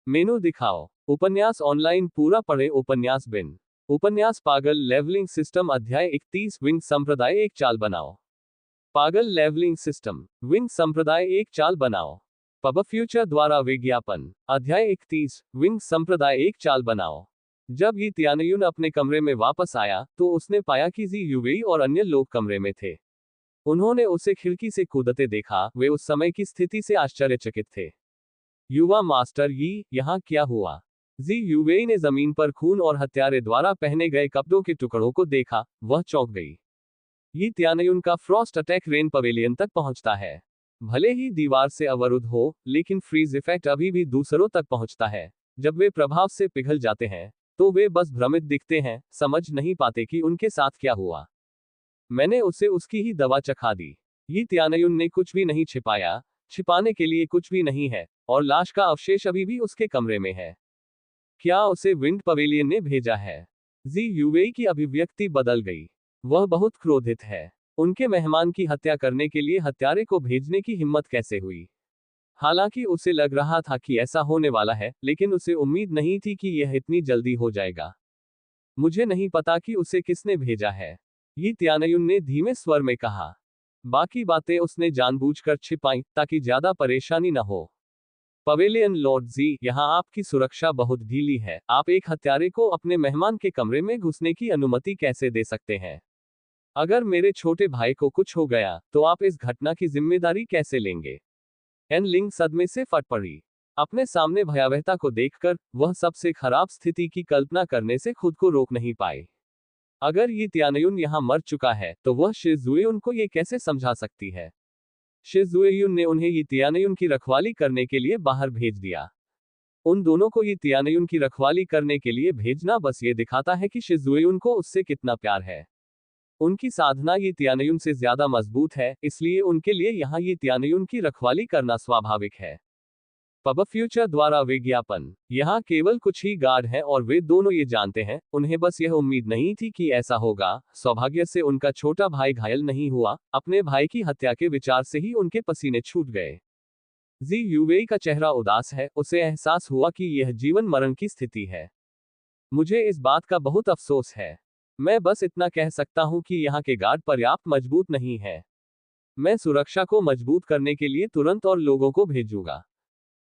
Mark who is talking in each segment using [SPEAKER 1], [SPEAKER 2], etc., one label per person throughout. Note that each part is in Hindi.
[SPEAKER 1] मेनू दिखाओ। उपन्यास ऑनलाइन पूरा पढ़े। उपन्यास बिन। उपन्यास पागल लेवलिंग सिस्टम अध्याय 31 विंग संप्रदाय एक चाल बनाओ। पागल लेवलिंग सिस्टम विंग संप्रदाय एक चाल बनाओ। पब फ्यूचर द्वारा विज्ञापन। अध्याय 31 विंग संप्रदाय एक चाल बनाओ। जब यी त्यानयुन अपने कमरे में वापस आया तो उसने पाया कि जी यूवेई और अन्य लोग कमरे में थे। उन्होंने उसे खिड़की से कूदते देखा। वे उस समय की स्थिति से आश्चर्यचकित थे। युवा मास्टर यी, यहाँ क्या हुआ? जी यूवेई ने जमीन पर खून और हत्यारे द्वारा पहने गए कपड़ों के टुकड़ों को देखा। वह चौंक गई। यी त्यानयुन का फ्रॉस्ट अटैक रेन पवेलियन तक पहुंचता है। भले ही दीवार से अवरुद्ध हो, लेकिन फ्रीज इफेक्ट अभी भी दूसरों तक पहुंचता है। जब वे प्रभाव से पिघल जाते हैं तो वे बस भ्रमित दिखते हैं, समझ नहीं पाते कि उनके साथ क्या हुआ। मैंने उसे उसकी ही दवा चखा दी। यी त्यानयुन ने कुछ भी नहीं छिपाया। छिपाने के लिए कुछ भी नहीं है, और लाश का अवशेष अभी भी उसके कमरे में है। क्या उसे विंड पवेलियन ने भेजा है? जी यूवेई की अभिव्यक्ति बदल गई। वह बहुत क्रोधित है। उनके मेहमान की हत्या करने के लिए हत्यारे को भेजने की हिम्मत कैसे हुई? हालांकि उसे लग रहा था कि ऐसा होने वाला है, लेकिन उसे उम्मीद नहीं थी कि यह इतनी जल्दी हो जाएगा। मुझे नहीं पता कि उसे किसने भेजा है, यी त्यानयुन ने धीमे स्वर में कहा। बाकी बातें उसने जानबूझकर छिपाई ताकि ज्यादा परेशानी न हो। पवेलियन लॉर्ड जी, यहाँ आपकी सुरक्षा बहुत ढीली है। आप एक हत्यारे को अपने मेहमान के कमरे में घुसने की अनुमति कैसे दे सकते हैं? अगर मेरे छोटे भाई को कुछ हो गया तो आप इस घटना की जिम्मेदारी कैसे लेंगे? एन लिंग सदमे से फट पड़ी। अपने सामने भयावहता को देखकर वह सबसे खराब स्थिति की कल्पना करने से खुद को रोक नहीं पाए। अगर ये त्यानयुन यहाँ मर चुका है तो वह शिजुएयुन को ये कैसे समझा सकती है? शिजुएयुन ने उन्हें ये त्यानयुन की रखवाली करने के लिए बाहर भेज दिया। उन दोनों को ये त्यानयुन की रखवाली करने के लिए भेजना बस ये दिखाता है कि शिजुएयुन को उससे कितना प्यार है। उनकी साधना ये त्यानयुन से ज्यादा मजबूत है, इसलिए उनके लिए यहाँ ये त्यानयुन की रखवाली करना स्वाभाविक है। पब फ्यूचर द्वारा विज्ञापन। यहाँ केवल कुछ ही गार्ड हैं और वे दोनों ये जानते हैं, उन्हें बस यह उम्मीद नहीं थी कि ऐसा होगा। सौभाग्य से उनका छोटा भाई घायल नहीं हुआ। अपने भाई की हत्या के विचार से ही उनके पसीने छूट गए। जी यूवेई का चेहरा उदास है। उसे एहसास हुआ कि यह जीवन मरण की स्थिति है। मुझे इस बात का बहुत अफसोस है। मैं बस इतना कह सकता हूं कि यहाँ के गार्ड पर्याप्त मजबूत नहीं है। मैं सुरक्षा को मजबूत करने के लिए तुरंत और लोगों को भेजूंगा।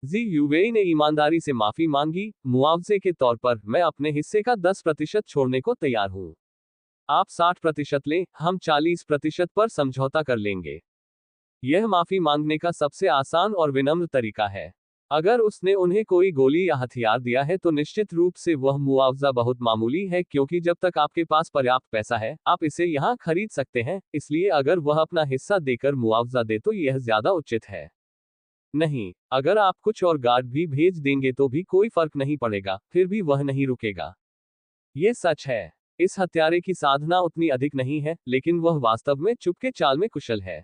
[SPEAKER 1] जी यूवेई ने ईमानदारी से माफी मांगी। मुआवजे के तौर पर मैं अपने हिस्से का 10% छोड़ने को तैयार हूं। आप 60% लें, हम 40% पर समझौता कर लेंगे। यह माफी मांगने का सबसे आसान और विनम्र तरीका है। अगर उसने उन्हें कोई गोली या हथियार दिया है तो निश्चित रूप से वह मुआवजा बहुत मामूली है, क्योंकि जब तक आपके पास पर्याप्त पैसा है आप इसे यहाँ खरीद सकते हैं। इसलिए अगर वह अपना हिस्सा देकर मुआवजा दे तो यह ज्यादा उचित है। नहीं, अगर आप कुछ और गार्ड भी भेज देंगे तो भी कोई फर्क नहीं पड़ेगा, फिर भी वह नहीं रुकेगा। ये सच है। इस हत्यारे की साधना उतनी अधिक नहीं है, लेकिन वह वास्तव में चुपके चाल में कुशल है।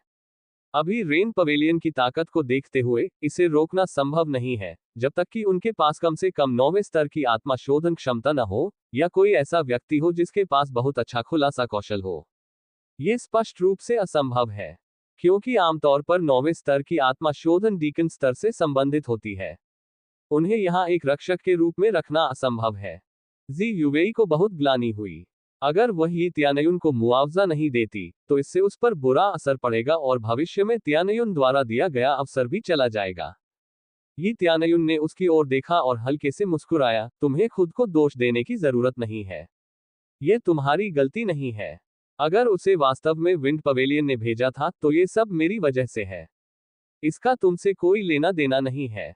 [SPEAKER 1] अभी रेन पवेलियन की ताकत को देखते हुए इसे रोकना संभव नहीं है, जब तक कि उनके पास कम से कम 9वें स्तर की आत्मा शोधन क्षमता न हो, या कोई ऐसा व्यक्ति हो जिसके पास बहुत अच्छा खुलासा कौशल हो। ये स्पष्ट रूप से असंभव है, क्योंकि आमतौर पर 9वें स्तर की आत्मा शोधन डीकन स्तर से संबंधित होती है। उन्हें यहाँ एक रक्षक के रूप में रखना असंभव है। जी यूवेई को बहुत ग्लानि हुई। अगर वह ये त्यानयुन को मुआवजा नहीं देती तो इससे उस पर बुरा असर पड़ेगा और भविष्य में त्यानयुन द्वारा दिया गया अवसर भी चला जाएगा। ये त्यानयुन ने उसकी ओर देखा और हल्के से मुस्कुराया। तुम्हें खुद को दोष देने की जरूरत नहीं है। यह तुम्हारी गलती नहीं है। अगर उसे वास्तव में विंड पवेलियन ने भेजा था तो ये सब मेरी वजह से है। इसका तुमसे कोई लेना देना नहीं है।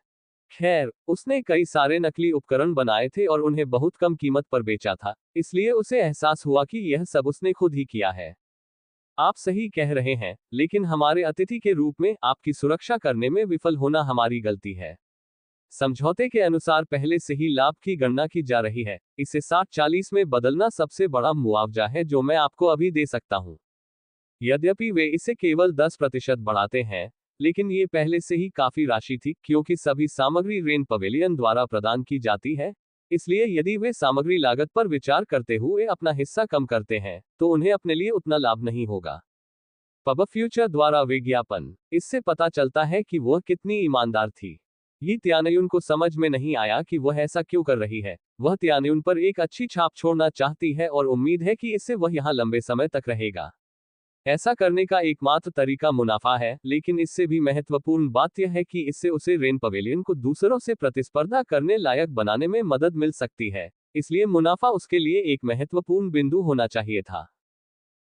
[SPEAKER 1] खैर, उसने कई सारे नकली उपकरण बनाए थे और उन्हें बहुत कम कीमत पर बेचा था, इसलिए उसे एहसास हुआ कि यह सब उसने खुद ही किया है। आप सही कह रहे हैं, लेकिन हमारे अतिथि के रूप में आपकी सुरक्षा करने में विफल होना हमारी गलती है। समझौते के अनुसार पहले से ही लाभ की गणना की जा रही है। इसे 60-40 में बदलना सबसे बड़ा मुआवजा है जो मैं आपको अभी दे सकता हूं। यद्यपि वे इसे केवल 10% बढ़ाते हैं, लेकिन ये पहले से ही काफी राशि थी, क्योंकि सभी सामग्री रेन पवेलियन द्वारा प्रदान की जाती है। इसलिए यदि वे सामग्री लागत पर विचार करते हुए अपना हिस्सा कम करते हैं तो उन्हें अपने लिए उतना लाभ नहीं होगा। पब फ्यूचर द्वारा विज्ञापन। इससे पता चलता है कि वह कितनी ईमानदार थी। ये त्यानयुन को समझ में नहीं आया कि वह ऐसा क्यों कर रही है। वह त्यानयुन पर एक अच्छी छाप छोड़ना चाहती है और उम्मीद है कि इससे वह यहाँ लंबे समय तक रहेगा। ऐसा करने का एकमात्र तरीका मुनाफा है, लेकिन इससे भी महत्वपूर्ण बात यह है कि इससे उसे रेन पवेलियन को दूसरों से प्रतिस्पर्धा करने लायक बनाने में मदद मिल सकती है। इसलिए मुनाफा उसके लिए एक महत्वपूर्ण बिंदु होना चाहिए था।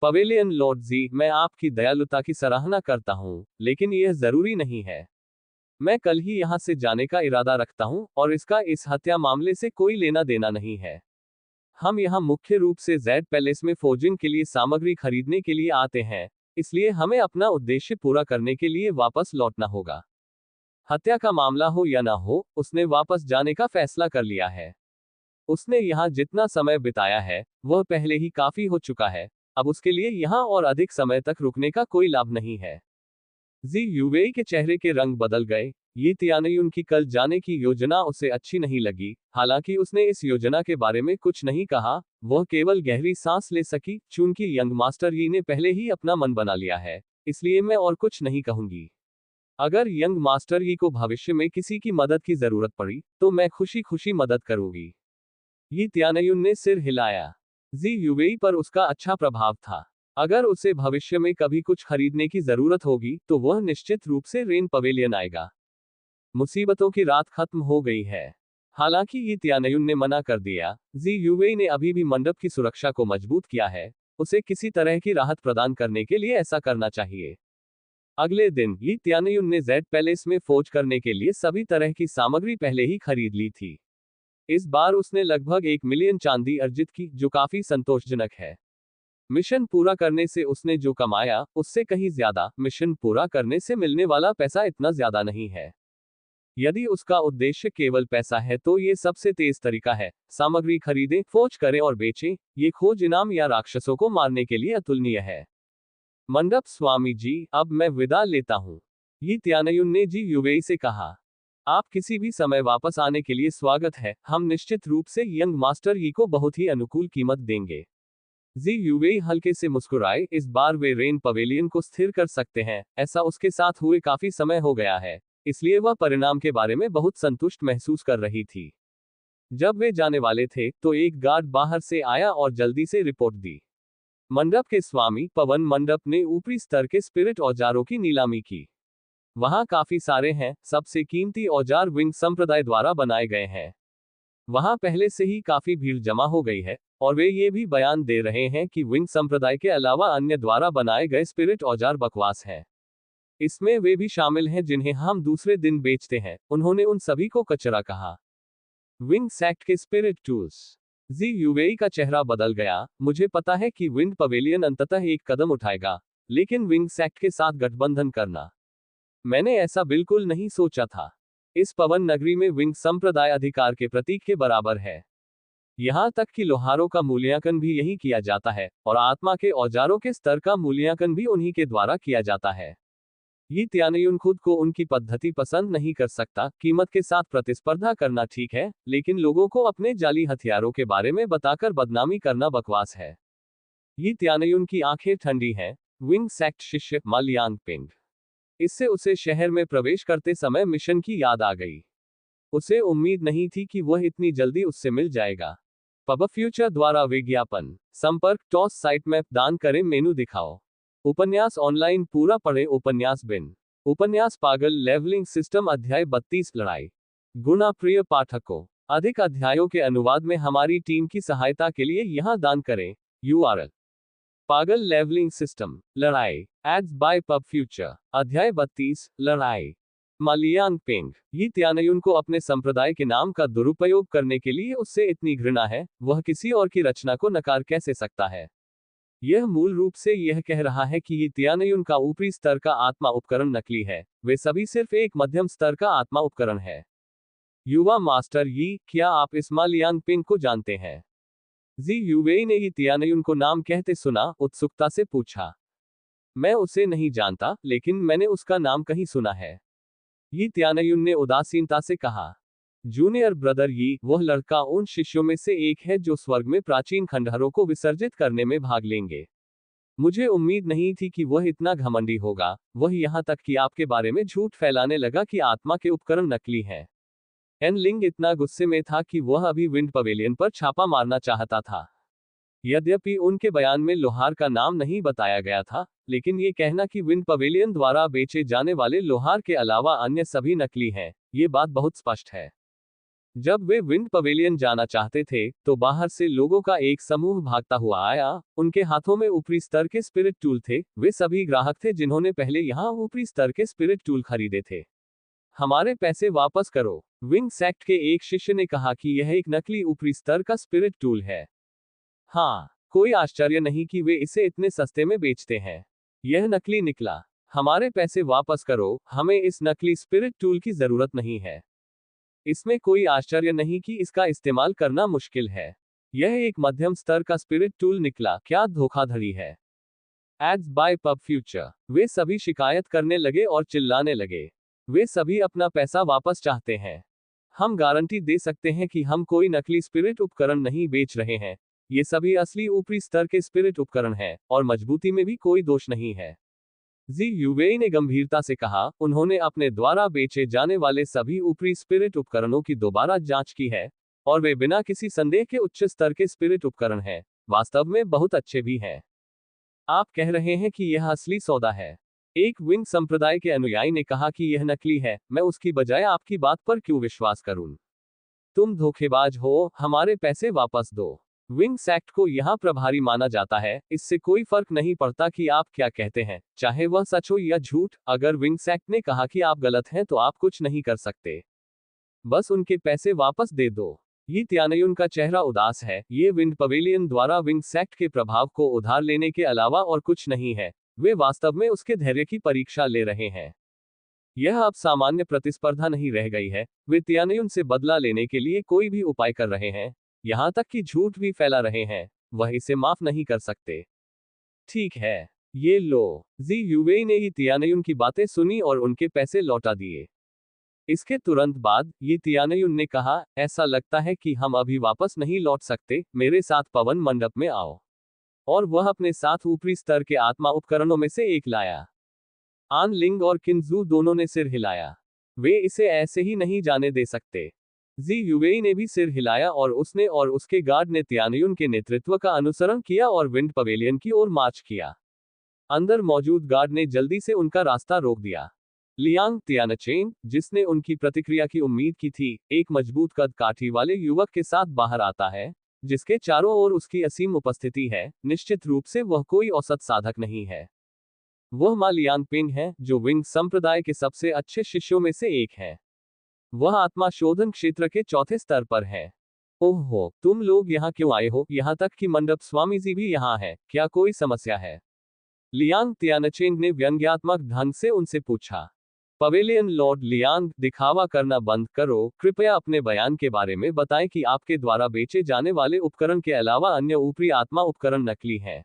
[SPEAKER 1] पवेलियन लॉर्ड जी, मैं आपकी दयालुता की सराहना करता हूँ, लेकिन यह जरूरी नहीं है। मैं कल ही यहाँ से जाने का इरादा रखता हूँ और इसका इस हत्या मामले से कोई लेना देना नहीं है। हम यहाँ मुख्य रूप से जेड पैलेस में फोर्जिंग के लिए सामग्री खरीदने के लिए आते हैं, इसलिए हमें अपना उद्देश्य पूरा करने के लिए वापस लौटना होगा। हत्या का मामला हो या ना हो, उसने वापस जाने का फैसला कर लिया है। उसने यहाँ जितना समय बिताया है, वह पहले ही काफी हो चुका है। अब उसके लिए यहाँ और अधिक समय तक रुकने का कोई लाभ नहीं है। जी यूवेई के चेहरे के रंग बदल गए। ये त्यानयुन की कल जाने की योजना उसे अच्छी नहीं लगी। हालांकि उसने इस योजना के बारे में कुछ नहीं कहा, वह केवल गहरी सांस ले सकी। चूंकि यंग मास्टर यी ने पहले ही अपना मन बना लिया है, इसलिए मैं और कुछ नहीं कहूंगी। अगर यंग मास्टर यी को भविष्य में किसी की मदद की जरूरत पड़ी, तो मैं खुशी खुशी मदद करूंगी। ये त्यानयुन ने सिर हिलाया। जी यूवेई पर उसका अच्छा प्रभाव था। अगर उसे भविष्य में कभी कुछ खरीदने की जरूरत होगी, तो वह निश्चित रूप से रेन पवेलियन आएगा। मुसीबतों की रात खत्म हो गई है। हालांकि ये त्यानयुन ने मना कर दिया। जी यूवेई ने अभी भी मंडप की सुरक्षा को मजबूत किया है। उसे किसी तरह की राहत प्रदान करने के लिए ऐसा करना चाहिए। अगले दिन ये त्यानयुन ने जेड पैलेस में फौज करने के लिए सभी तरह की सामग्री पहले ही खरीद ली थी। इस बार उसने लगभग 1 मिलियन चांदी अर्जित की, जो काफी संतोषजनक है। मिशन पूरा करने से उसने जो कमाया, उससे कहीं ज्यादा। मिशन पूरा करने से मिलने वाला पैसा इतना ज्यादा नहीं है। यदि उसका उद्देश्य केवल पैसा है, तो ये सबसे तेज तरीका है। सामग्री खरीदें, फौज करें और बेचें। ये खोज इनाम या राक्षसों को मारने के लिए अतुलनीय है। मंडप स्वामी जी, अब मैं विदा लेता हूँ। ये त्यानयुन ने जी यूवेई से कहा। आप किसी भी समय वापस आने के लिए स्वागत है। हम निश्चित रूप से यंग मास्टर यी को बहुत ही अनुकूल कीमत देंगे। जी यूवेई हल्के से मुस्कुराए। इस बार वे रेन पवेलियन को स्थिर कर सकते हैं। ऐसा उसके साथ हुए काफी समय हो गया है, इसलिए वह परिणाम के बारे में बहुत संतुष्ट महसूस कर रही थी। जब वे जाने वाले थे, तो एक गार्ड बाहर से आया और जल्दी से रिपोर्ट दी। मंडप के स्वामी, पवन मंडप ने ऊपरी स्तर के स्पिरिट औजारों की नीलामी की। वहां काफी सारे हैं। सबसे कीमती औजार विंग संप्रदाय द्वारा बनाए गए हैं। वहां पहले से ही काफी भीड़ जमा हो गई है, और वे ये भी बयान दे रहे हैं कि विंग संप्रदाय के अलावा अन्य द्वारा बनाए गए स्पिरिट औजार बकवास हैं। इसमें वे भी शामिल हैं जिन्हें हम दूसरे दिन बेचते हैं। उन्होंने उन सभी को कचरा कहा। विंग सेक्ट के स्पिरिट टूल्स। जी यूवेई का चेहरा बदल गया। मुझे पता है कि विंड पवेलियन अंततः एक कदम उठाएगा, लेकिन विंग सेक्ट के साथ गठबंधन करना, मैंने ऐसा बिल्कुल नहीं सोचा था। इस पवन नगरी में विंग संप्रदाय अधिकार के प्रतीक के बराबर है। यहाँ तक कि लोहारों का मूल्यांकन भी यही किया जाता है, और आत्मा के औजारों के स्तर का मूल्यांकन भी उन्हीं के द्वारा किया जाता है। ये त्यानयुन खुद को उनकी पद्धति पसंद नहीं कर सकता। कीमत के साथ प्रतिस्पर्धा करना ठीक है, लेकिन लोगों को अपने जाली हथियारों के बारे में बताकर बदनामी करना बकवास है। ये त्यानयुन की आंखें ठंडी हैं। विंग सेक्ट शिष्य मालियांग पिंग। इससे उसे शहर में प्रवेश करते समय मिशन की याद आ गई। उसे उम्मीद नहीं थी कि वह इतनी जल्दी उससे मिल जाएगा। पब फ्यूचर द्वारा विज्ञापन। संपर्क टॉस साइट मैप दान करें, मेनू दिखाओ। उपन्यास ऑनलाइन पूरा पढ़े। उपन्यास बिन। उपन्यास पागल लेवलिंग सिस्टम अध्याय 32 लड़ाई। गुणा प्रिय पाठकों, अधिक अध्यायों के अनुवाद में हमारी टीम की सहायता के लिए यहाँ दान करें। URL पागल लेवलिंग सिस्टम लड़ाई एड्स बाय पब फ्यूचर। अध्याय 32 लड़ाई। मालियांग पिंग। ये त्यानयुन को अपने संप्रदाय के नाम का दुरुपयोग करने के लिए उससे इतनी घृणा है। वह किसी और की रचना को नकार कैसे सकता है। यह मूल रूप से यह कह रहा है कि ये त्यानयुन का ऊपरी स्तर का आत्मा उपकरण नकली है। वे सभी सिर्फ एक मध्यम स्तर का आत्मा उपकरण है। युवा मास्टर यी, क्या आप इस मालियांग पिंग को जानते हैं? जी यूवेई ने ये त्यानयुन को नाम कहते सुना, उत्सुकता से पूछा। मैं उसे नहीं जानता, लेकिन मैंने उसका नाम कहीं सुना है। ये त्यानयुन ने उदासीनता से कहा। जूनियर ब्रदर यी, वह लड़का उन शिष्यों में से एक है जो स्वर्ग में प्राचीन खंडहरों को विसर्जित करने में भाग लेंगे। मुझे उम्मीद नहीं थी कि वह इतना घमंडी होगा। वह यहाँ तक कि आपके बारे में झूठ फैलाने लगा कि आत्मा के उपकरण नकली हैं। एन लिंग इतना गुस्से में था कि वह अभी विंड पवेलियन पर छापा मारना चाहता था। यद्यपि उनके बयान में लोहार का नाम नहीं बताया गया था, लेकिन ये कहना कि विंड पवेलियन द्वारा बेचे जाने वाले लोहार के अलावा अन्य सभी नकली हैं, ये बात बहुत स्पष्ट है। जब वे विंड पवेलियन जाना चाहते थे, तो बाहर से लोगों का एक समूह भागता हुआ आया। उनके हाथों में ऊपरी स्तर के स्पिरिट टूल थे। वे सभी ग्राहक थे जिन्होंने पहले यहाँ ऊपरी स्तर के स्पिरिट टूल खरीदे थे। हमारे पैसे वापस करो, विंग सेक्ट के एक शिष्य ने कहा कि यह एक नकली ऊपरी स्तर का स्पिरिट टूल है। हाँ, कोई आश्चर्य नहीं कि वे इसे इतने सस्ते में बेचते हैं। यह नकली निकला। हमारे पैसे वापस करो, हमें इस नकली स्पिरिट टूल की जरूरत नहीं है। इसमें कोई आश्चर्य नहीं कि इसका इस्तेमाल करना मुश्किल है। यह एक मध्यम स्तर का स्पिरिट टूल निकला। क्या धोखाधड़ी है। Ads by pub future. वे सभी शिकायत करने लगे और चिल्लाने लगे। वे सभी अपना पैसा वापस चाहते हैं। हम गारंटी दे सकते हैं कि हम कोई नकली स्पिरिट उपकरण नहीं बेच रहे हैं। ये सभी असली ऊपरी स्तर के स्पिरिट उपकरण हैं, और मजबूती में भी कोई दोष नहीं है। जी यूवेई ने गंभीरता से कहा, उन्होंने अपने द्वारा बेचे जाने वाले सभी ऊपरी स्पिरिट उपकरणों की दोबारा जांच की है, और वे बिना किसी संदेह के उच्च स्तर के स्पिरिट उपकरण हैं, वास्तव में बहुत अच्छे भी हैं। आप कह रहे हैं कि यह असली सौदा है। एक विंग संप्रदाय के अनुयायी ने कहा कि यह नकली है। मैं उसकी बजाय आपकी बात पर क्यों विश्वास करूं? तुम धोखेबाज हो, हमारे पैसे वापस दो। विंग सेक्ट को यहाँ प्रभारी माना जाता है। इससे कोई फर्क नहीं पड़ता कि आप क्या कहते हैं, चाहे वह सच हो या झूठ। अगर विंग सेक्ट ने कहा कि आप गलत हैं तो आप कुछ नहीं कर सकते। बस उनके पैसे वापस दे दो। ये त्यानयुन का चेहरा उदास है। ये विंड पवेलियन द्वारा विंग सेक्ट के प्रभाव को उधार लेने के अलावा और कुछ नहीं है। वे वास्तव में उसके धैर्य की परीक्षा ले रहे हैं। यह अब सामान्य प्रतिस्पर्धा नहीं रह गई है। वे त्यानयुन से बदला लेने के लिए कोई भी उपाय कर रहे हैं, यहां तक कि झूठ भी फैला रहे हैं। वह इसे माफ नहीं कर सकते। ठीक है, ये लो। जी यूवेई ने ही तियानयुन की बातें सुनी और उनके पैसे लौटा दिए। इसके तुरंत बाद ये तियानयुन ने कहा, ऐसा लगता है कि हम अभी वापस नहीं लौट सकते। मेरे साथ पवन मंडप में आओ। और वह अपने साथ ऊपरी स्तर के आत्मा उपकरणों में से एक लाया। आन लिंग और किन्जू दोनों ने सिर हिलाया। वे इसे ऐसे ही नहीं जाने दे सकते। जी यूवेई ने भी सिर हिलाया और उसने और उसके गार्ड ने त्यानयुन के नेतृत्व का अनुसरण किया और विंड पवेलियन की ओर मार्च किया। अंदर मौजूद गार्ड ने जल्दी से उनका रास्ता रोक दिया। लियांग त्यानचेन, जिसने उनकी प्रतिक्रिया की उम्मीद की थी, एक मजबूत कद काठी वाले युवक के साथ बाहर आता है, जिसके चारों ओर उसकी असीम उपस्थिति है। निश्चित रूप से वह कोई औसत साधक नहीं है। वह मा लियांगपिंग है, जो विंग संप्रदाय के सबसे अच्छे शिष्यों में से एक है। वह आत्मा शोधन क्षेत्र के चौथे स्तर पर है। ओहो, तुम लोग यहाँ क्यों आए हो? यहाँ तक कि मंडप स्वामी जी भी यहाँ है। क्या कोई समस्या है? लियांग त्यानचेंग ने व्यंग्यात्मक ढंग से उनसे पूछा। पवेलियन लॉर्ड लियांग, दिखावा करना बंद करो। कृपया अपने बयान के बारे में बताएं कि आपके द्वारा बेचे जाने वाले उपकरण के अलावा अन्य ऊपरी आत्मा उपकरण नकली हैं।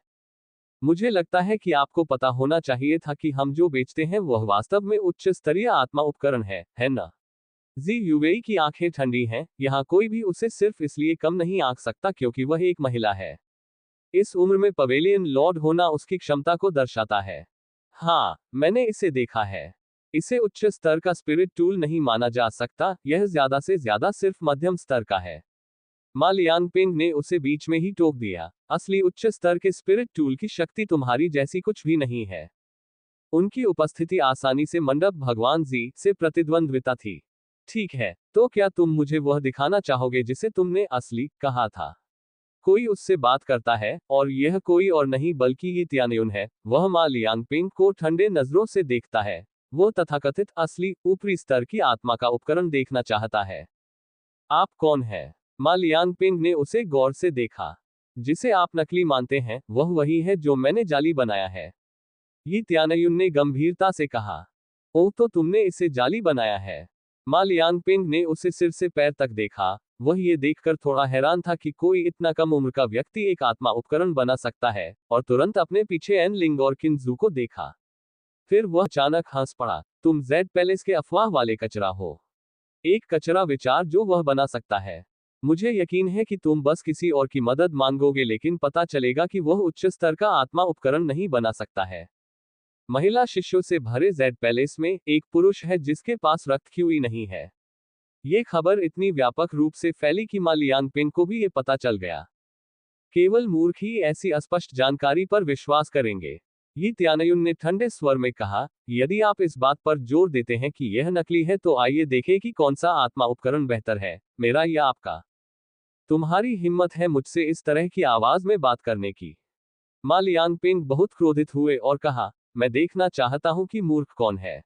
[SPEAKER 1] मुझे लगता है कि आपको पता होना चाहिए था कि हम जो बेचते हैं वह वास्तव में उच्च स्तरीय आत्मा उपकरण है ना? जी यूवेई की आंखें ठंडी हैं। यहाँ कोई भी उसे सिर्फ इसलिए कम नहीं आंक सकता क्योंकि वह एक महिला है। इस उम्र में पवेलियन लॉर्ड होना उसकी क्षमता को दर्शाता है। हाँ, मैंने इसे देखा है। इसे उच्च स्तर का स्पिरिट टूल नहीं माना जा सकता। यह ज्यादा से ज्यादा सिर्फ मध्यम स्तर का है। मा लियांगपिंग ने उसे बीच में ही टोक दिया। असली उच्च स्तर के स्पिरिट टूल की शक्ति तुम्हारी जैसी कुछ भी नहीं है। उनकी उपस्थिति आसानी से मंडप भगवान जी से प्रतिद्वंद्विता थी। ठीक है, तो क्या तुम मुझे वह दिखाना चाहोगे जिसे तुमने असली कहा था? कोई उससे बात करता है, और यह कोई और नहीं बल्कि ये त्यानयुन है। वह मा लियांगपिंग को ठंडे नजरों से देखता है। वो तथाकथित असली ऊपरी स्तर की आत्मा का उपकरण देखना चाहता है। आप कौन है? मा लियांगपिंग ने उसे गौर से देखा। जिसे आप नकली मानते हैं, वह वही है जो मैंने जाली बनाया है। ये त्यानयुन ने गंभीरता से कहा। ओह, तो तुमने इसे जाली बनाया है? मा लियांगपिंग ने उसे सिर से पैर तक देखा। वह ये देखकर थोड़ा हैरान था कि कोई इतना कम उम्र का व्यक्ति एक आत्मा उपकरण बना सकता है, और तुरंत अपने पीछे एन लिंग और किन्जू को देखा। फिर वह अचानक हंस पड़ा। तुम जेड पैलेस के अफवाह वाले कचरा हो। एक कचरा विचार जो वह बना सकता है। मुझे यकीन है कि तुम बस किसी और की मदद मांगोगे, लेकिन पता चलेगा कि वह उच्च स्तर का आत्मा उपकरण नहीं बना सकता है। महिला शिष्यों से भरे जेड पैलेस में एक पुरुष है जिसके पास रक्त क्यूई नहीं है। ये खबर इतनी व्यापक रूप से फैली कि मा लियांगपिंग को भी ये पता चल गया। केवल मूर्ख ही ऐसी अस्पष्ट जानकारी पर विश्वास करेंगे। यी त्यानयुन ने ठंडे स्वर में कहा, यदि आप इस बात पर जोर देते हैं कि यह नकली है तो आइए देखें कि कौन सा आत्मा उपकरण बेहतर है, मेरा या आपका। तुम्हारी हिम्मत है मुझसे इस तरह की आवाज में बात करने की। मा लियांगपिंग बहुत क्रोधित हुए और कहा, मैं देखना चाहता हूं कि मूर्ख कौन है।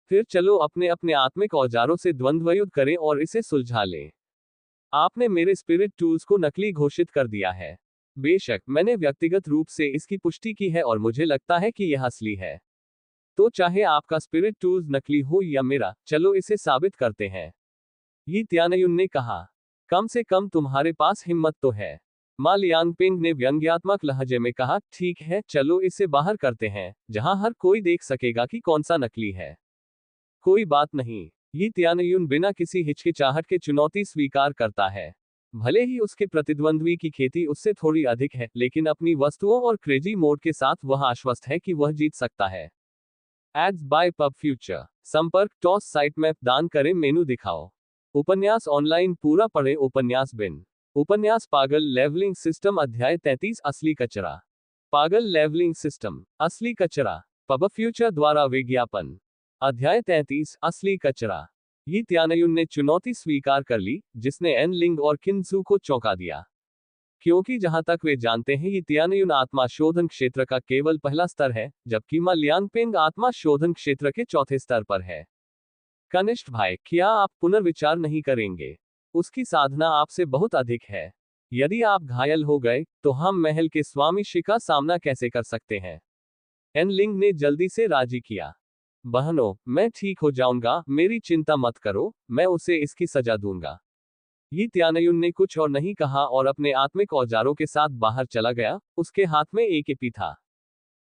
[SPEAKER 1] फिर चलो अपने अपने आत्मिक औजारों से द्वंद्वयुद्ध करें और इसे सुलझा लें। आपने मेरे स्पिरिट टूल्स को नकली घोषित कर दिया है। बेशक मैंने व्यक्तिगत रूप से इसकी पुष्टि की है और मुझे लगता है कि यह असली है। तो चाहे आपका स्पिरिट टूल्स नकली हो या मेरा, चलो इसे साबित करते हैं। यी त्यानयुन ने कहा, कम से कम तुम्हारे पास हिम्मत तो है। मा लियांगपिंग ने व्यंग्यात्मक लहजे में कहा, ठीक है, चलो इसे बाहर करते हैं, जहां हर कोई देख सकेगा कि कौन सा नकली है। कोई बात नहीं। यी त्यानयुन बिना किसी हिचकिचाहट के चुनौती स्वीकार करता है। भले ही उसके प्रतिद्वंद्वी की खेती उससे थोड़ी अधिक है, लेकिन अपनी वस्तुओं और क्रेजी मोड के साथ वह आश्वस्त है कि वह जीत सकता है। Ads by pub future. संपर्क टॉस साइट मैप दान करें, मेनू दिखाओ। उपन्यास ऑनलाइन पूरा पढ़े। उपन्यास बिन। उपन्यास पागल लेवलिंग सिस्टम अध्याय 33 असली कचरा। पागल लेवलिंग सिस्टम असली कचरा। पब फ्यूचर द्वारा विज्ञापन। अध्याय 33 असली कचरा। यी त्यानयुन ने चुनौती स्वीकार कर ली, जिसने एन लिंग और किन्जू को चौंका दिया। क्योंकि जहां तक वे जानते हैं यी त्यानयुन आत्मा शोधन क्षेत्र का केवल पहला स्तर है, जबकि मा लियांगपिंग आत्मा शोधन क्षेत्र के चौथे स्तर पर है। कनिष्ठ भाई, क्या आप पुनर्विचार नहीं करेंगे? उसकी साधना आपसे बहुत अधिक है। यदि आप घायल हो गए, तो हम महल के स्वामी श्री का सामना कैसे कर सकते हैं? एन लिंग ने जल्दी से राजी किया। बहनों, मैं ठीक हो जाऊंगा, मेरी चिंता मत करो, मैं उसे इसकी सजा दूंगा। यी त्यानयुन ने कुछ और नहीं कहा और अपने आत्मिक औजारों के साथ बाहर चला गया। उसके हाथ में एक एपी था।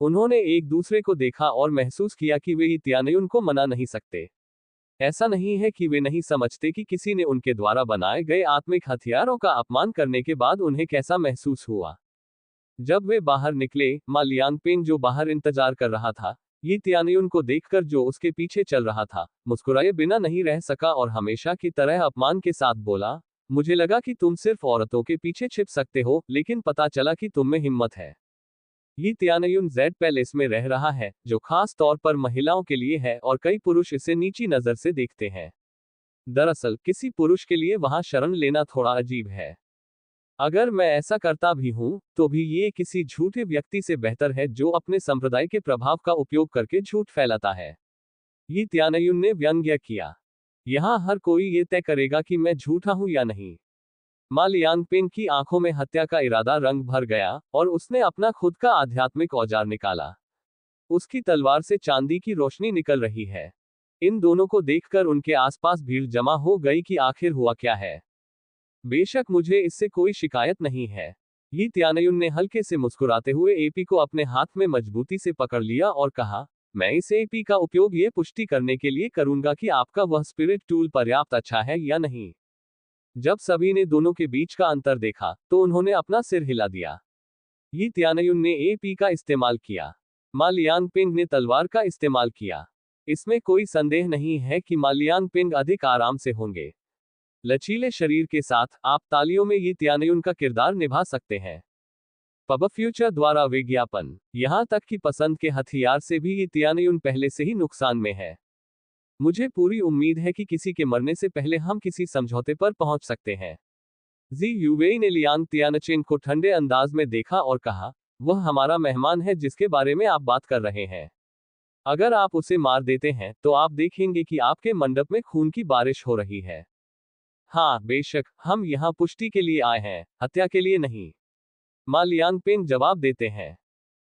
[SPEAKER 1] उन्होंने एक दूसरे को देखा और महसूस किया कि वे यी त्यानयुन को मना नहीं सकते। ऐसा नहीं है कि वे नहीं समझते कि किसी ने उनके द्वारा बनाए गए आत्मिक हथियारों का अपमान करने के बाद उन्हें कैसा महसूस हुआ। जब वे बाहर निकले, मा लियांगपिंग जो बाहर इंतजार कर रहा था, यी त्यानयुन को देखकर जो उसके पीछे चल रहा था, मुस्कुराए बिना नहीं रह सका और हमेशा की तरह अपमान के साथ बोला, मुझे लगा कि तुम सिर्फ औरतों के पीछे छिप सकते हो, लेकिन पता चला कि तुम में हिम्मत है। यी त्यानयुन जेड पैलेस में रह रहा है, जो खास तौर पर महिलाओं के लिए है और कई पुरुष इसे नीची नजर से देखते हैं। दरअसल किसी पुरुष के लिए वहां शरण लेना थोड़ा अजीब है। अगर मैं ऐसा करता भी हूं, तो भी ये किसी झूठे व्यक्ति से बेहतर है जो अपने संप्रदाय के प्रभाव का उपयोग करके झूठ फैलाता है। यी त्यानयुन ने व्यंग्य किया। यहां हर कोई ये तय करेगा कि मैं झूठा हूं या नहीं। मा लियांगपिंग की आंखों में हत्या का इरादा रंग भर गया और उसने अपना खुद का आध्यात्मिक औजार निकाला। उसकी तलवार से चांदी की रोशनी निकल रही है। इन दोनों को देखकर उनके आसपास भीड़ जमा हो गई कि आखिर हुआ क्या है। बेशक मुझे इससे कोई शिकायत नहीं है। यी त्यानयुन ने हल्के से मुस्कुराते हुए एपी को अपने हाथ में मजबूती से पकड़ लिया और कहा, मैं इस एपी का उपयोग ये पुष्टि करने के लिए करूंगा कि आपका वह स्पिरिट टूल पर्याप्त अच्छा है या नहीं। जब सभी ने दोनों के बीच का अंतर देखा, तो उन्होंने अपना सिर हिला दिया। यी त्यानयुन ने एपी का इस्तेमाल किया। मा लियांगपिंग ने तलवार का इस्तेमाल किया। इसमें कोई संदेह नहीं है कि मा लियांगपिंग अधिक आराम से होंगे। लचीले शरीर के साथ आप तालियों में यी त्यानयुन का किरदार निभा सकते हैं। पब फ्यूचर द्वारा विज्ञापन। यहां तक कि पसंद के हथियार से भी यी त्यानयुन पहले से ही नुकसान में है। मुझे पूरी उम्मीद है कि किसी के मरने से पहले हम किसी समझौते पर पहुंच सकते हैं। जी यूवेई ने लियांग त्यानचेन को ठंडे अंदाज में देखा और कहा, वह हमारा मेहमान है जिसके बारे में आप बात कर रहे हैं। अगर आप उसे मार देते हैं, तो आप देखेंगे कि आपके मंडप में खून की बारिश हो रही है। हाँ बेशक, हम यहाँ पुष्टि के लिए आए हैं, हत्या के लिए नहीं। मा लियांगपिंग जवाब देते हैं।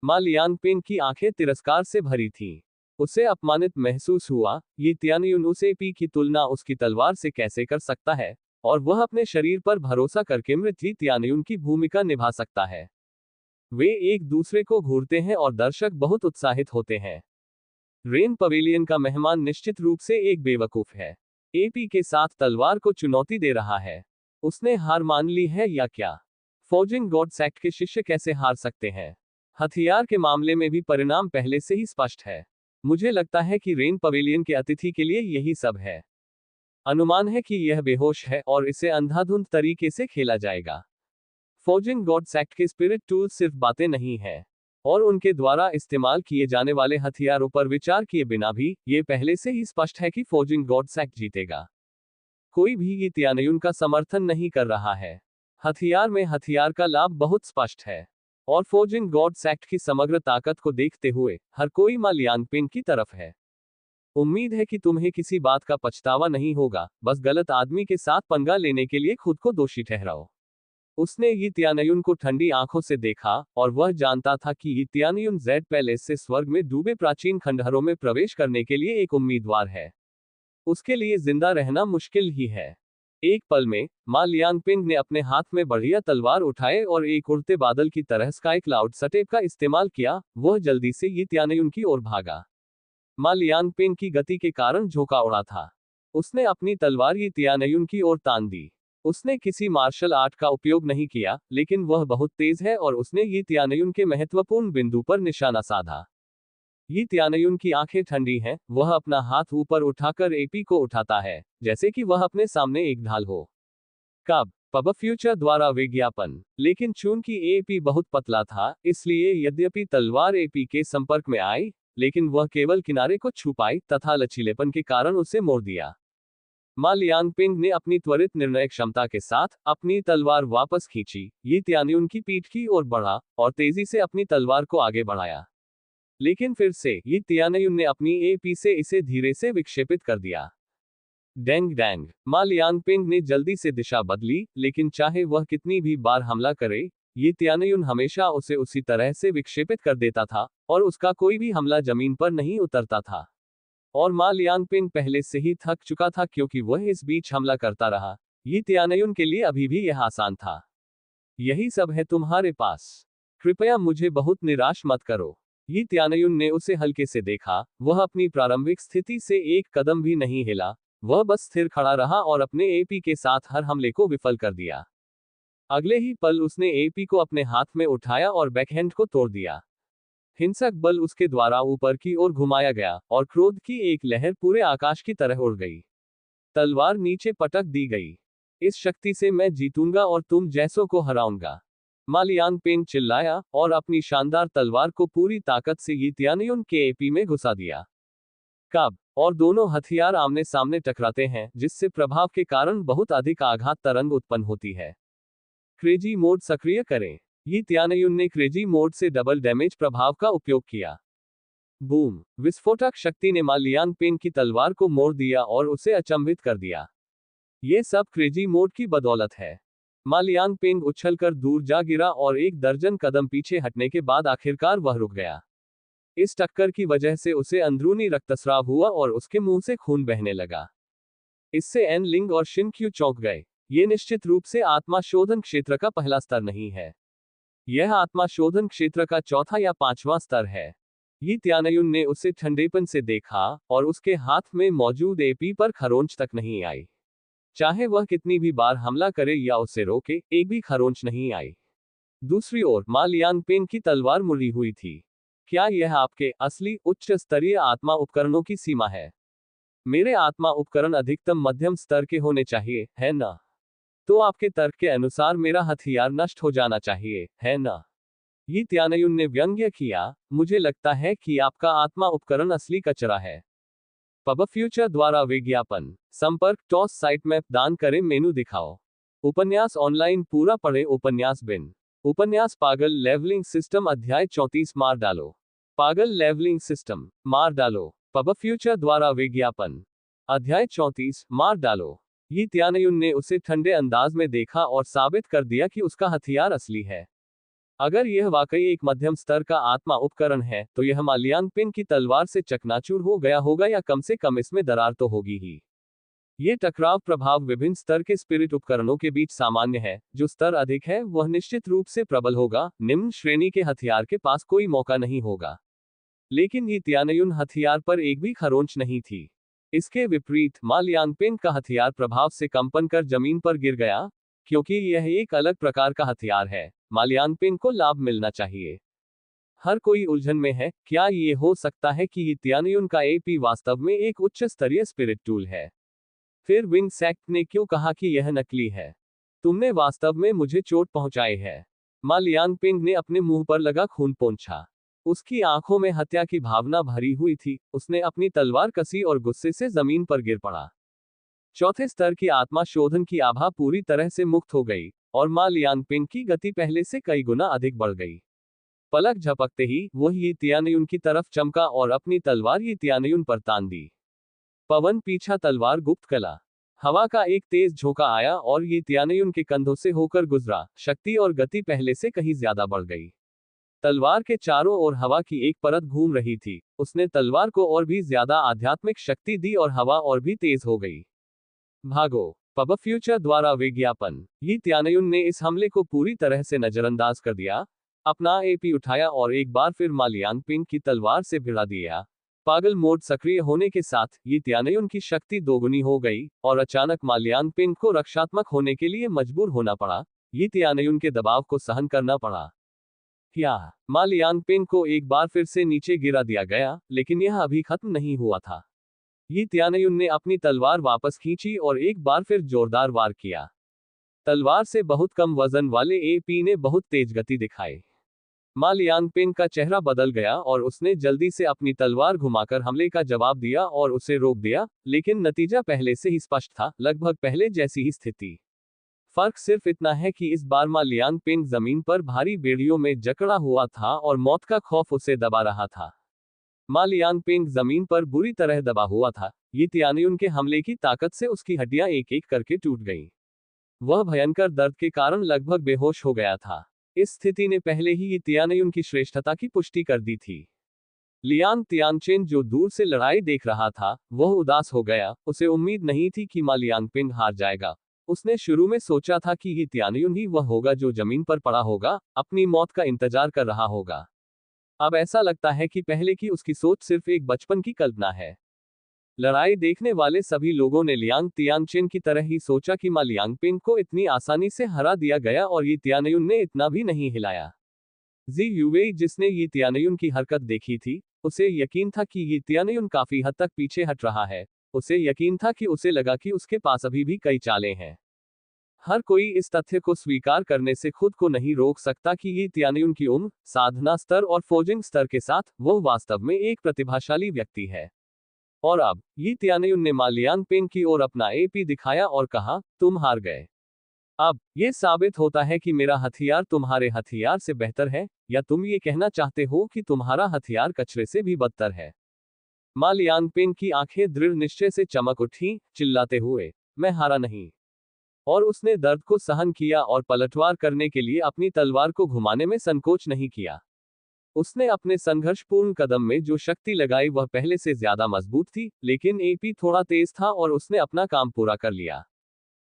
[SPEAKER 1] मा लियांगपिंग की आंखें तिरस्कार से भरी थीं। उसे अपमानित महसूस हुआ। ये त्यानयुन उस एपी की तुलना उसकी तलवार से कैसे कर सकता है, और वह अपने शरीर पर भरोसा करके मृत्यु त्यानयुन की भूमिका निभा सकता है। वे एक दूसरे को घूरते हैं और दर्शक बहुत उत्साहित होते हैं। रेन पवेलियन का मेहमान निश्चित रूप से एक बेवकूफ है। एपी के साथ तलवार को चुनौती दे रहा है। उसने हार मान ली है या क्या? फोर्जिंग गॉड्स एक्ट के शिष्य कैसे हार सकते हैं? हथियार के मामले में भी परिणाम पहले से ही स्पष्ट है। मुझे लगता है कि रेन पवेलियन के अतिथि के लिए यही सब है। अनुमान है कि यह बेहोश है और इसे अंधाधुंध तरीके से खेला जाएगा। फोर्जिंग गॉड्स एक्ट के स्पिरिट टूल्स सिर्फ बातें नहीं है, और उनके द्वारा इस्तेमाल किए जाने वाले हथियारों पर विचार किए बिना भी ये पहले से ही स्पष्ट है कि फोर्जिंग गॉड्स एक्ट जीतेगा। कोई भी ये त्यानयुन का समर्थन नहीं कर रहा है। हथियार में हथियार का लाभ बहुत स्पष्ट है, और फोर्जिंग गॉड्स एक्ट की समग्र ताकत को देखते हुए हर कोई मा लियांगपिंग की तरफ है। उम्मीद है कि तुम्हें किसी बात का पछतावा नहीं होगा, बस गलत आदमी के साथ पंगा लेने के लिए खुद को दोषी ठहराओ। उसने यी त्यानयुन को ठंडी आंखों से देखा, और वह जानता था कि यी त्यानयुन जेड पैलेस से स्वर्ग में डूबे प्राचीन खंडहरों में प्रवेश करने के लिए एक उम्मीदवार है। उसके लिए जिंदा रहना मुश्किल ही है। एक पल में मा लियांगपिंग ने अपने हाथ में बढ़िया तलवार उठाए और एक उड़ते बादल की तरह स्काई क्लाउड सटेप का इस्तेमाल किया। वह जल्दी से यी त्यानयुन की ओर भागा। मा लियांगपिंग की गति के कारण झोंका उड़ा था। उसने अपनी तलवार यी त्यानयुन की ओर तान दी। उसने किसी मार्शल आर्ट का उपयोग नहीं किया, लेकिन वह बहुत तेज है और उसने यी त्यानयुन के महत्वपूर्ण बिंदु पर निशाना साधा। यी त्यानयुन की आंखें ठंडी हैं, वह अपना हाथ ऊपर उठाकर एपी को उठाता है, जैसे कि वह अपने सामने एक ढाल हो। कब पब फ्यूचर द्वारा विज्ञापन। लेकिन चूंकि एपी बहुत पतला था, इसलिए यद्यपि तलवार एपी के संपर्क में आई, लेकिन वह केवल किनारे को छू पाई तथा लचीलेपन के कारण उसे मोड़ दिया। मा लियांगपिंग ने अपनी त्वरित निर्णय क्षमता के साथ अपनी तलवार वापस खींची। यी त्यानयुन की पीठ की ओर बढ़ा और तेजी से अपनी तलवार को आगे बढ़ाया। लेकिन फिर से यी त्यानयुन ने अपनी एपी से इसे धीरे से विक्षेपित कर दिया। डेंग डैंग। मा लियांगपिंग ने जल्दी से दिशा बदली, लेकिन चाहे वह कितनी भी बार हमला करे, यी त्यानयुन हमेशा उसे उसी तरह से विक्षेपित कर देता था, और उसका कोई भी हमला जमीन पर नहीं उतरता था। और मा लियांगपिंग पहले से ही थक चुका था क्योंकि वह इस बीच हमला करता रहा। यी त्यानयुन के लिए अभी भी यह आसान था। यही सब है तुम्हारे पास। कृपया मुझे बहुत निराश मत करो। यी त्यानयुन ने उसे हल्के से देखा। वह अपनी प्रारंभिक स्थिति से एक कदम भी नहीं हिला। वह बस स्थिर खड़ा रहा और अपने एपी के साथ हर हमले को विफल कर दिया। अगले ही पल उसने एपी को अपने हाथ में उठाया और बैकहैंड को तोड़ दिया। हिंसक बल उसके द्वारा ऊपर की ओर घुमाया गया, और क्रोध की एक लहर पूरे आकाश की तरह उड़ गई। तलवार नीचे पटक दी गई। इस शक्ति से मैं जीतूंगा और तुम जैसों को हराऊंगा। मा लियांगपिंग चिल्लाया और अपनी शानदार तलवार को पूरी ताकत से यी त्यानयुन के एपी में घुसा दिया। कब और दोनों हथियार आमने सामने टकराते हैं, जिससे प्रभाव के कारण बहुत अधिक आघात तरंग उत्पन्न होती है। क्रेजी मोड सक्रिय करें। यी त्यानयुन ने क्रेजी मोड से डबल डैमेज प्रभाव का उपयोग किया। बूम। विस्फोटक शक्ति ने मा लियांगपिंग की तलवार को मोड़ दिया और उसे अचंभित कर दिया। ये सब क्रेजी मोड की बदौलत है। मा लियांगपिंग उछलकर दूर जा गिरा और एक दर्जन कदम पीछे हटने के बाद आखिरकार वह रुक गया। इस टक्कर की वजह से उसे अंदरूनी रक्तस्राव हुआ और उसके मुंह से खून बहने लगा। इससे एन लिंग और शिन क्यू चौंक गए। ये निश्चित रूप से आत्मा शोधन क्षेत्र का पहला स्तर नहीं है। यह आत्मा शोधन क्षेत्र का चौथा या पांचवां स्तर है। यी त्यानयुन ने उसे ठंडेपन से देखा, और उसके हाथ में मौजूद एपी पर खरोंच तक नहीं आई। चाहे वह कितनी भी बार हमला करे या उसे रोके, एक भी खरोंच नहीं आई। दूसरी ओर मा लियांगपिंग की तलवार मुड़ी हुई थी। क्या यह आपके असली उच्च स्तरीय आत्मा उपकरणों की सीमा है? मेरे आत्मा उपकरण अधिकतम मध्यम स्तर के होने चाहिए, है ना? तो आपके तर्क के अनुसार मेरा हथियार नष्ट हो जाना चाहिए, है ना? यी त्यानयुन ने व्यंग्य किया। मुझे लगता है कि आपका आत्मा उपकरण असली कचरा है। पब फ्यूचर द्वारा विज्ञापन। संपर्क टॉस साइट मैप दान करें मेनू दिखाओ। उपन्यास ऑनलाइन पूरा पढ़े। उपन्यास बिन। उपन्यास पागल लेवलिंग सिस्टम अध्याय 34 मार डालो। पागल लेवलिंग सिस्टम मार डालो। पब फ्यूचर द्वारा विज्ञापन। अध्याय 34 मार डालो। यी त्यानयुन ने उसे ठंडे अंदाज में देखा और साबित कर दिया कि उसका हथियार असली है। अगर यह वाकई एक मध्यम स्तर का आत्मा उपकरण है, तो यह मा लियांगपिंग की तलवार से चकनाचूर हो गया होगा, या कम से कम इसमें दरार तो होगी ही। ये टकराव प्रभाव विभिन्न स्तर के स्पिरिट उपकरणों के बीच सामान्य है। जो स्तर अधिक है वह निश्चित रूप से प्रबल होगा। निम्न श्रेणी के हथियार के पास कोई मौका नहीं होगा। लेकिन ये त्यानयुन हथियार पर एक भी खरोंच नहीं थी। इसके विपरीत मा लियांगपिंग का हथियार प्रभाव से कंपन कर जमीन पर गिर गया। क्योंकि यह एक अलग प्रकार का हथियार है, माल्यानपिंग को लाभ मिलना चाहिए। हर कोई उलझन में है, क्या ये हो सकता है कि तियानयुन का एपी वास्तव में एक उच्च स्तरीय स्पिरिट टूल है? फिर विंग सेक्ट ने क्यों कहा कि यह नकली है? तुमने वास्तव में मुझे चोट पहुंचाई है। मा लियांगपिंग ने अपने मुंह पर लगा खून पोंछा। उसकी आंखों में हत्या की भावना भरी हुई थी। उसने अपनी तलवार कसी और गुस्से से जमीन पर गिर पड़ा। चौथे स्तर की आत्मा शोधन की आभा पूरी तरह से मुक्त हो गई और मा लियांगपिंग की गति पहले से कई गुना अधिक बढ़ गई। पलक झपकते ही वो ये तियानयुन की तरफ चमका और अपनी तलवार ये तियानयुन पर तान दी। पवन पीछा तलवार गुप्त कला। हवा का एक तेज झोंका आया और ये तियानयुन के कंधों से होकर गुजरा। शक्ति और गति पहले से कहीं ज्यादा बढ़ गई। तलवार के चारों ओर हवा की एक परत घूम रही थी। उसने तलवार को और भी ज्यादा आध्यात्मिक शक्ति दी और हवा और भी तेज हो गई। भागो। पब फ्यूचर द्वारा विज्ञापन। ये तियानयुन ने इस हमले को पूरी तरह से नजरअंदाज कर दिया। अपना एपी उठाया और एक बार फिर मा लियांगपिंग की तलवार से भिड़ा दिया। पागल मोड सक्रिय होने के साथ ये तियानयुन की शक्ति दोगुनी हो गई और अचानक मा लियांगपिंग को रक्षात्मक होने के लिए मजबूर होना पड़ा। ये तियानयुन के दबाव को सहन करना पड़ा। क्या मा लियांगपिंग को एक बार फिर से नीचे गिरा दिया गया, लेकिन यह अभी खत्म नहीं हुआ था। ये तियानयुन ने अपनी तलवार वापस खींची और एक बार फिर जोरदार वार किया। तलवार से बहुत कम वजन वाले एपी ने बहुत तेज गति दिखाई। मा लियांगपिंग का चेहरा बदल गया और उसने जल्दी से अपनी तलवार घुमाकर हमले का जवाब दिया और उसे रोक दिया, लेकिन नतीजा पहले से ही स्पष्ट था, लगभग पहले जैसी ही स्थिति। फर्क सिर्फ इतना है कि इस बार मा लियांगपिंग जमीन पर भारी बेड़ियों में जकड़ा हुआ था और मौत का खौफ उसे दबा रहा था। मा लियांगपिंग जमीन पर बुरी तरह दबा हुआ था। ये तियानयुन के हमले की ताकत से उसकी हड्डियां एक एक करके टूट गईं। वह भयंकर दर्द के कारण लगभग बेहोश हो गया था। इस स्थिति ने पहले ही तियानयुन की श्रेष्ठता की पुष्टि कर दी थी। लियांग तियांगचेन जो दूर से लड़ाई देख रहा था, वह उदास हो गया। उसे उम्मीद नहीं थी कि मा लियांगपिंग हार जाएगा। उसने शुरू में सोचा था कि ये तियानयुन ही वह होगा जो जमीन पर पड़ा होगा, अपनी मौत का इंतजार कर रहा होगा। अब ऐसा लगता है कि पहले की उसकी सोच सिर्फ एक बचपन की कल्पना है। लड़ाई देखने वाले सभी लोगों ने लियांग तियांगचेन की तरह ही सोचा कि मा लियांगपिंग को इतनी आसानी से हरा दिया गया और ये तियानयुन ने इतना भी नहीं हिलाया। जी यूवेई, जिसने ये तियानयुन की हरकत देखी थी, उसे यकीन था कि ये तियानयुन काफी हद तक पीछे हट रहा है। उसे यकीन था कि उसे लगा कि उसके पास अभी भी कई चालें हैं। हर कोई इस तथ्य को स्वीकार करने से खुद को नहीं रोक सकता कि ये तियानयुन की उम्र, साधना स्तर और फोर्जिंग स्तर के साथ वो वास्तव में एक प्रतिभाशाली व्यक्ति है। और अब ये तियानयुन ने मा लियांगपिंग की ओर अपना एपी दिखाया और कहा, तुम हार गए। अब ये साबित होता है कि मेरा हथियार तुम्हारे हथियार से बेहतर है, या तुम ये कहना चाहते हो कि तुम्हारा हथियार कचरे से भी बदतर है। मा लियांगपिंग की आंखें दृढ़ निश्चय से चमक उठी, चिल्लाते हुए, मैं हारा नहीं। और उसने दर्द को सहन किया और पलटवार करने के लिए अपनी तलवार को घुमाने में संकोच नहीं किया। उसने अपने संघर्षपूर्ण कदम में जो शक्ति लगाई वह पहले से ज्यादा मजबूत थी, लेकिन एपी थोड़ा तेज था और उसने अपना काम पूरा कर लिया।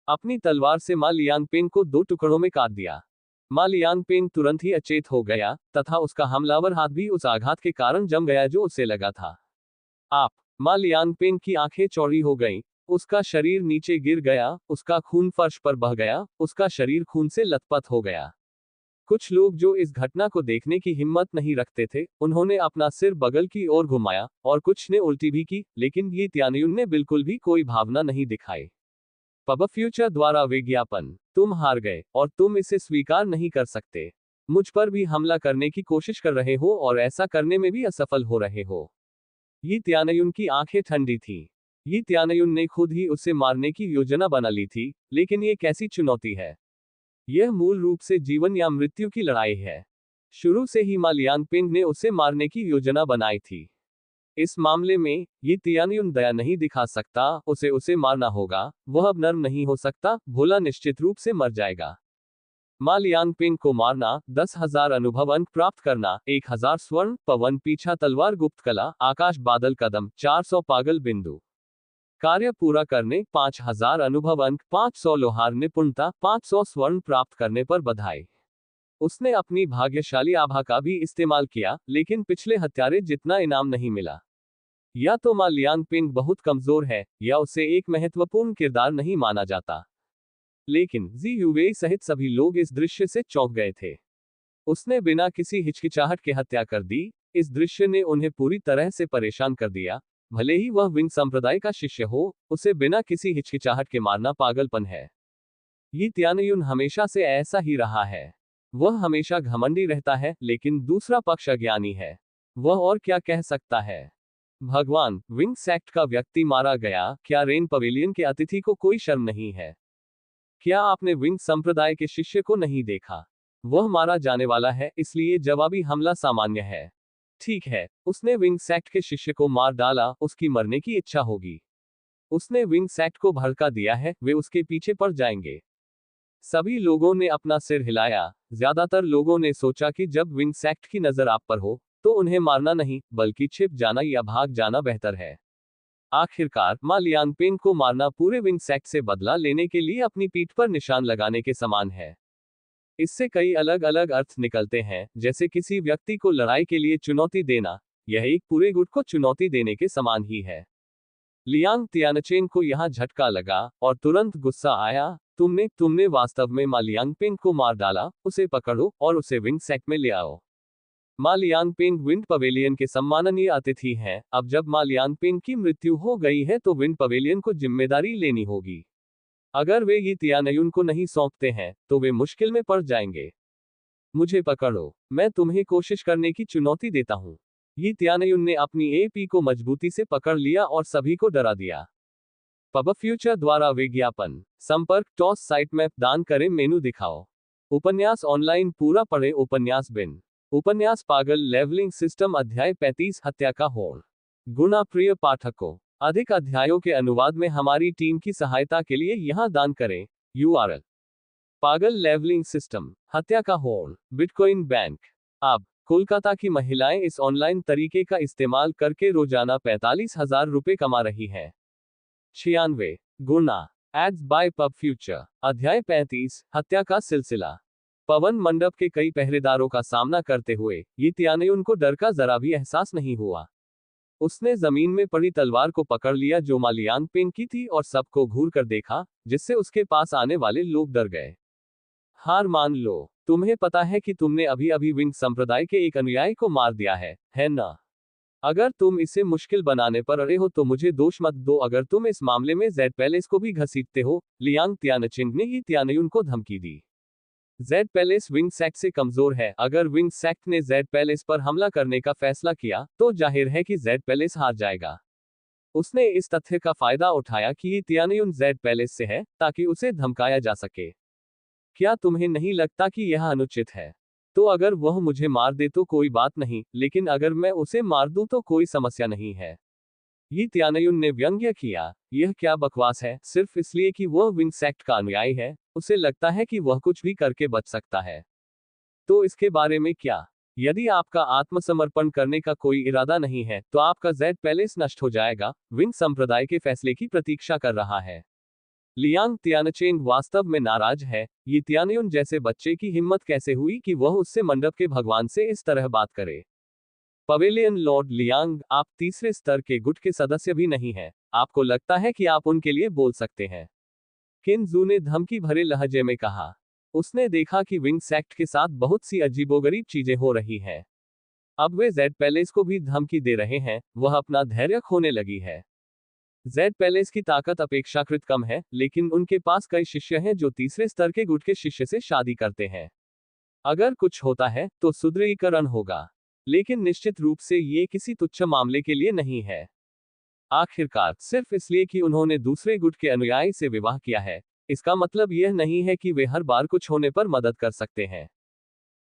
[SPEAKER 1] अपनी तलवार से मा लियांगपिंग को दो टुकड़ों में काट दिया। मा लियांगपिंग तुरंत ही अचेत हो गया, तथा उसका हमलावर हाथ भी उस आघात के कारण जम गया जो उसे लगा था। आप मा लियांगपिंग की आंखें चौड़ी हो गईं, उसका शरीर नीचे गिर गया, उसका खून फर्श पर बह गया, उसका शरीर खून से लथपथ हो गया। कुछ लोग जो इस घटना को देखने की हिम्मत नहीं रखते थे, उन्होंने अपना सिर बगल की ओर घुमाया, और कुछ ने उल्टी भी की, लेकिन ये तियानयुन ने बिल्कुल भी कोई भावना नहीं दिखाई। पब फ्यूचर द्वारा विज्ञापन। तुम हार गए, और तुम इसे स्वीकार नहीं कर सकते। मुझ पर भी हमला करने की कोशिश कर रहे हो और ऐसा करने में भी असफल हो रहे हो। ये तियानयुन की आंखें ठंडी थीं। ये तियानयुन ने खुद ही उसे मारने की योजना बना ली थी, लेकिन ये कैसी चुनौती है। यह मूल रूप से जीवन या मृत्यु की लड़ाई है। शुरू से ही मा लियांगपिंग ने उसे मारने की योजना बनाई थी। इस मामले में ये तियानयुन दया नहीं दिखा सकता, उसे मारना होगा। वह अब नर्म नहीं हो सकता, भोला निश्चित रूप से मर जाएगा। मा लियांगपिंग को मारना, 10,000 अनुभव अंक प्राप्त करना, 1,000 स्वर्ण, पवन पीछा तलवार गुप्त कला, आकाश बादल कदम, 400 पागल बिंदु। कार्य पूरा करने, 5,000 अनुभव अंक, 500 लोहार निपुणता, 500 स्वर्ण प्राप्त करने पर बधाई। उसने अपनी भाग्यशाली आभा का भी इस्तेमाल किया, लेकिन पिछले हत्यारे जितना इनाम नहीं मिला। या तो मा लियांगपिंग बहुत कमजोर है, या उसे एक महत्वपूर्ण किरदार नहीं माना जाता। लेकिन जी यूवेई सहित सभी लोग इस दृश्य से चौंक गए थे। उसने बिना किसी हिचकिचाहट के हत्या कर दी। इस दृश्य ने उन्हें पूरी तरह से परेशान कर दिया। भले ही वह विंग संप्रदाय का शिष्य हो, उसे बिना किसी हिचकिचाहट के मारना पागलपन है। ये त्यानयुन हमेशा से ऐसा ही रहा है। वह हमेशा घमंडी रहता है, लेकिन दूसरा पक्ष अज्ञानी है। वह और क्या कह सकता है? भगवान, विंग सेक्ट का व्यक्ति मारा गया। क्या रेन पवेलियन के अतिथि को कोई शर्म नहीं है? क्या आपने विंग संप्रदाय के शिष्य को नहीं देखा? वह मारा जाने वाला है, इसलिए जवाबी हमला सामान्य है। ठीक है, उसने विंग सेक्ट के शिष्य को मार डाला, उसकी मरने की इच्छा होगी। उसने विंग सेक्ट को भड़का दिया है, वे उसके पीछे पड़ जाएंगे। सभी लोगों ने अपना सिर हिलाया। ज्यादातर लोगों ने सोचा कि जब विंग सेक्ट की नजर आप पर हो, तो उन्हें मारना नहीं, बल्कि छिप जाना या भाग जाना बेहतर है। आखिरकार, मा लियांगपेंग को मारना पूरे विंग सेक्ट से बदला लेने के लिए अपनी पीठ पर निशान लगाने के समान है। इससे कई अलग अलग अर्थ निकलते हैं, जैसे किसी व्यक्ति को लड़ाई के लिए चुनौती देना। यह एक पूरे गुट को चुनौती देने के समान ही है। लियांग तियानचेन को यहाँ झटका लगा और तुरंत गुस्सा आया। तुमने वास्तव में मा लियांगपेंग को मार डाला। उसे पकड़ो और उसे विंग सेक्ट में ले आओ। मा लियांगपेंग विंड पवेलियन के सम्माननीय अतिथि हैं। अब जब मा लियांगपेंग की मृत्यु हो गई है, तो विंड पवेलियन को जिम्मेदारी लेनी होगी। अगर वे ये तियानयुन को नहीं सौंपते हैं, तो वे मुश्किल में पड़ जाएंगे। मुझे पकड़ो, मैं तुम्हें कोशिश करने की चुनौती देता हूँ। ये त्यानयुन ने अपनी एपी को मजबूती से पकड़ लिया और सभी को डरा दिया। पब फ्यूचर द्वारा विज्ञापन संपर्क टॉस साइट मैप दान करें मेनू दिखाओ। उपन्यास ऑनलाइन पूरा पढ़े। उपन्यास बिन उपन्यास पागल लेवलिंग सिस्टम अध्याय 35 हत्या का होड़। गुणा प्रिय पाठकों, अधिक अध्यायों के अनुवाद में हमारी टीम की सहायता के लिए यहां दान करें। URL पागल लेवलिंग सिस्टम हत्या का होड़ बिटकॉइन बैंक। अब कोलकाता की महिलाएं इस ऑनलाइन तरीके का इस्तेमाल करके रोजाना 45,000 रुपए कमा रही हैं। 96 गुना एड्स बाय पब फ्यूचर। अध्याय 35 हत्या का सिलसिला। पवन मंडप के कई पहरेदारों का सामना करते हुए ये त्यानयुन को डर का जरा भी एहसास नहीं हुआ। उसने जमीन में पड़ी तलवार को पकड़ लिया जो मा लियांगपेंग की थी और सबको घूर कर देखा, जिससे उसके पास आने वाले लोग डर गए। हार मान लो, तुम्हें पता है कि तुमने अभी अभी विंग संप्रदाय के एक अनुयायी को मार दिया है ना? अगर तुम इसे मुश्किल बनाने पर अड़े हो तो मुझे दोष मत दो। अगर तुम इस मामले में जेड पैलेस को भी घसीटते हो। लियांग त्यानचिंग ने ही त्यानयुन को धमकी दी। जेड पैलेस विंग सेक्ट से कमजोर है। अगर विंग सेक्ट ने जेड पैलेस पर हमला करने का फैसला किया, तो जाहिर है कि जेड पैलेस हार जाएगा। उसने इस तथ्य का फायदा उठाया कि ये त्यानयुन जेड पैलेस से है, ताकि उसे धमकाया जा सके। क्या तुम्हें नहीं लगता कि यह अनुचित है? तो अगर वह मुझे मार दे तो कोई बात नहीं, लेकिन अगर मैं उसे मार दूं तो कोई समस्या नहीं है। ये त्यानयुन ने व्यंग्य किया। यह क्या बकवास है? सिर्फ इसलिए कि वह विंग सेक्ट का अनुयायी है, उसे लगता है कि वह कुछ भी करके बच सकता है। तो इसके बारे में क्या? यदि आपका आत्मसमर्पण करने का कोई इरादा नहीं है, तो आपका जेड पैलेस नष्ट हो जाएगा। विंग संप्रदाय के फैसले की प्रतीक्षा कर रहा है। लियांग त्यानचेन वास्तव में नाराज है। ये त्यानयुन जैसे बच्चे की हिम्मत कैसे हुई कि वह उससे मंडप के भगवान से इस तरह बात करे। पवेलियन लॉर्ड लियांग, आप तीसरे स्तर के गुट के सदस्य भी नहीं हैं। आपको लगता है कि आप उनके लिए बोल सकते हैं? किन जू ने धमकी भरे लहजे में कहा। उसने देखा कि विंग सेक्ट के साथ बहुत सी अजीबोगरीब चीजें हो रही हैं। अब वे जेड पैलेस को भी धमकी दे रहे हैं। वह अपना धैर्य खोने लगी है। जेड पैलेस की ताकत अपेक्षाकृत कम है, लेकिन उनके पास कई शिष्य हैं जो तीसरे स्तर के गुट के शिष्य से शादी करते हैं। अगर कुछ होता है तो सुदृढ़ीकरण होगा, लेकिन निश्चित रूप से ये किसी तुच्छ मामले के लिए नहीं है। आखिरकार, सिर्फ इसलिए कि उन्होंने दूसरे गुट के अनुयायी से विवाह किया है, इसका मतलब यह नहीं है कि वे हर बार कुछ होने पर मदद कर सकते हैं।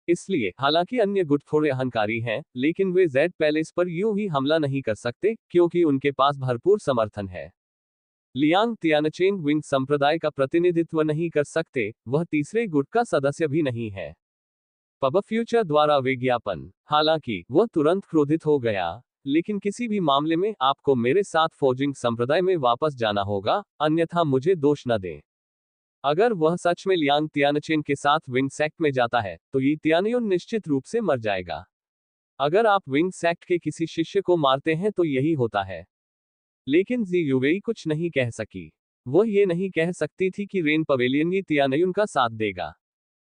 [SPEAKER 1] इसलिए, हालांकि अन्य गुट थोड़े अहंकारी हैं, लेकिन वे जेड पैलेस पर यूं ही हमला नहीं कर सकते, क्योंकि उनके पास भरपूर समर्थन है। लियांग त्यानचेन विंग संप्रदाय का प्रतिनिधित्व नहीं कर सकते, वह तीसरे गुट का सदस्य भी नहीं है। पब फ्यूचर द्वारा विज्ञापन। हालांकि, वह तुरंत क्रोधित हो गया, लेकिन किसी भी मामले में आपको मेरे साथ फोर्जिंग संप्रदाय में वापस जाना होगा, अन्यथा मुझे दोष न दें। अगर वह सच में लियांग त्यानचेन के साथ विंग सेक्ट में जाता है, तो ये त्यानयुन निश्चित रूप से मर जाएगा। अगर आप विंग सेक्ट के किसी शिष्य को मारते हैं तो यही होता है। लेकिन जी यूवेई कुछ नहीं कह सकी। वह ये नहीं कह सकती थी कि रेन पवेलियन ये तियानयुन का साथ देगा।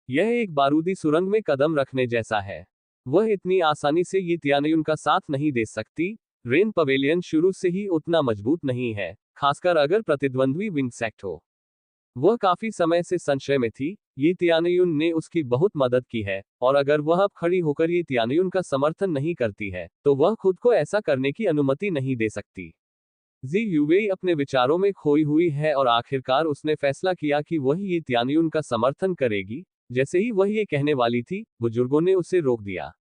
[SPEAKER 1] यह एक बारूदी सुरंग में कदम रखने जैसा है। वह इतनी आसानी से ये तियानयुन का साथ नहीं दे सकती। रेन पवेलियन शुरू से ही उतना मजबूत नहीं है, खासकर अगर प्रतिद्वंद्वी विंग सेक्ट हो। वह काफी समय से संशय में थी। ये तियानयुन ने उसकी बहुत मदद की है, और अगर वह अब खड़ी होकर ये तियानयुन का समर्थन नहीं करती है, तो वह खुद को ऐसा करने की अनुमति नहीं दे सकती। जी यूवेई अपने विचारों में खोई हुई है और आखिरकार उसने फैसला किया कि वह ये तियानयुन का समर्थन करेगी। जैसे ही वह ये कहने वाली थी, बुजुर्गों ने उसे रोक दिया।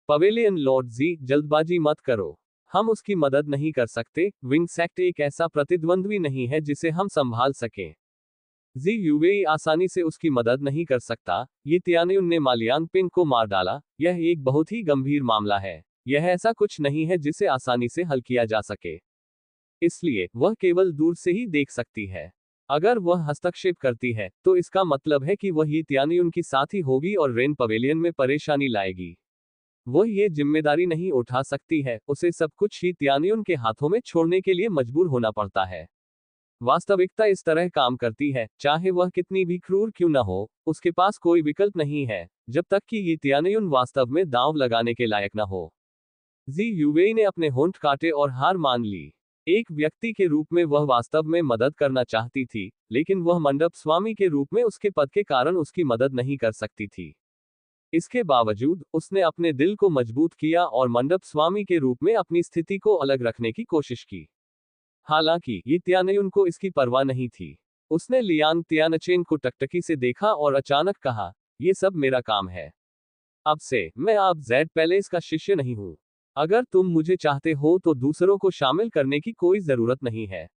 [SPEAKER 1] पवेलियन लॉर्ड जी, जल्दबाजी मत करो। हम उसकी मदद नहीं कर सकते। विंग सेक्ट एक ऐसा प्रतिद्वंद्वी नहीं है जिसे हम संभाल सकें। जी यूवेई आसानी से उसकी मदद नहीं कर सकता। ये तियानयुन ने मालियांग पिंग को मार डाला। यह एक बहुत ही गंभीर मामला है। यह ऐसा कुछ नहीं है जिसे आसानी से हल किया जा सके। इसलिए वह केवल दूर से ही देख सकती है। अगर वह हस्तक्षेप करती है, तो इसका मतलब है कि वह ये तियानयुन की साथी होगी और रेन पवेलियन में परेशानी लाएगी। वह ये जिम्मेदारी नहीं उठा सकती है। उसे सब कुछ ही तियानयुन के हाथों में छोड़ने के लिए मजबूर होना पड़ता है। वास्तविकता इस तरह काम करती है, चाहे वह कितनी भी क्रूर क्यों न हो, उसके पास कोई विकल्प नहीं है, जब तक कि ये तियानयुन वास्तव में दांव लगाने के लायक न हो। जी यूवेई ने अपने होंठ काटे और हार मान ली। एक व्यक्ति के रूप में वह वास्तव में मदद करना चाहती थी, लेकिन वह मंडप स्वामी के रूप में उसके पद के कारण उसकी मदद नहीं कर सकती थी। इसके बावजूद उसने अपने दिल को मजबूत किया और मंडप स्वामी के रूप में अपनी स्थिति को अलग रखने की कोशिश की। हालांकि ये तियानयुन को इसकी परवाह नहीं थी। उसने लियांग तियानचेन को टकटकी से देखा और अचानक कहा, ये सब मेरा काम है। अब से मैं आप जेड पैलेस का शिष्य नहीं हूं। अगर तुम मुझे चाहते हो तो दूसरों को शामिल करने की कोई जरूरत नहीं है।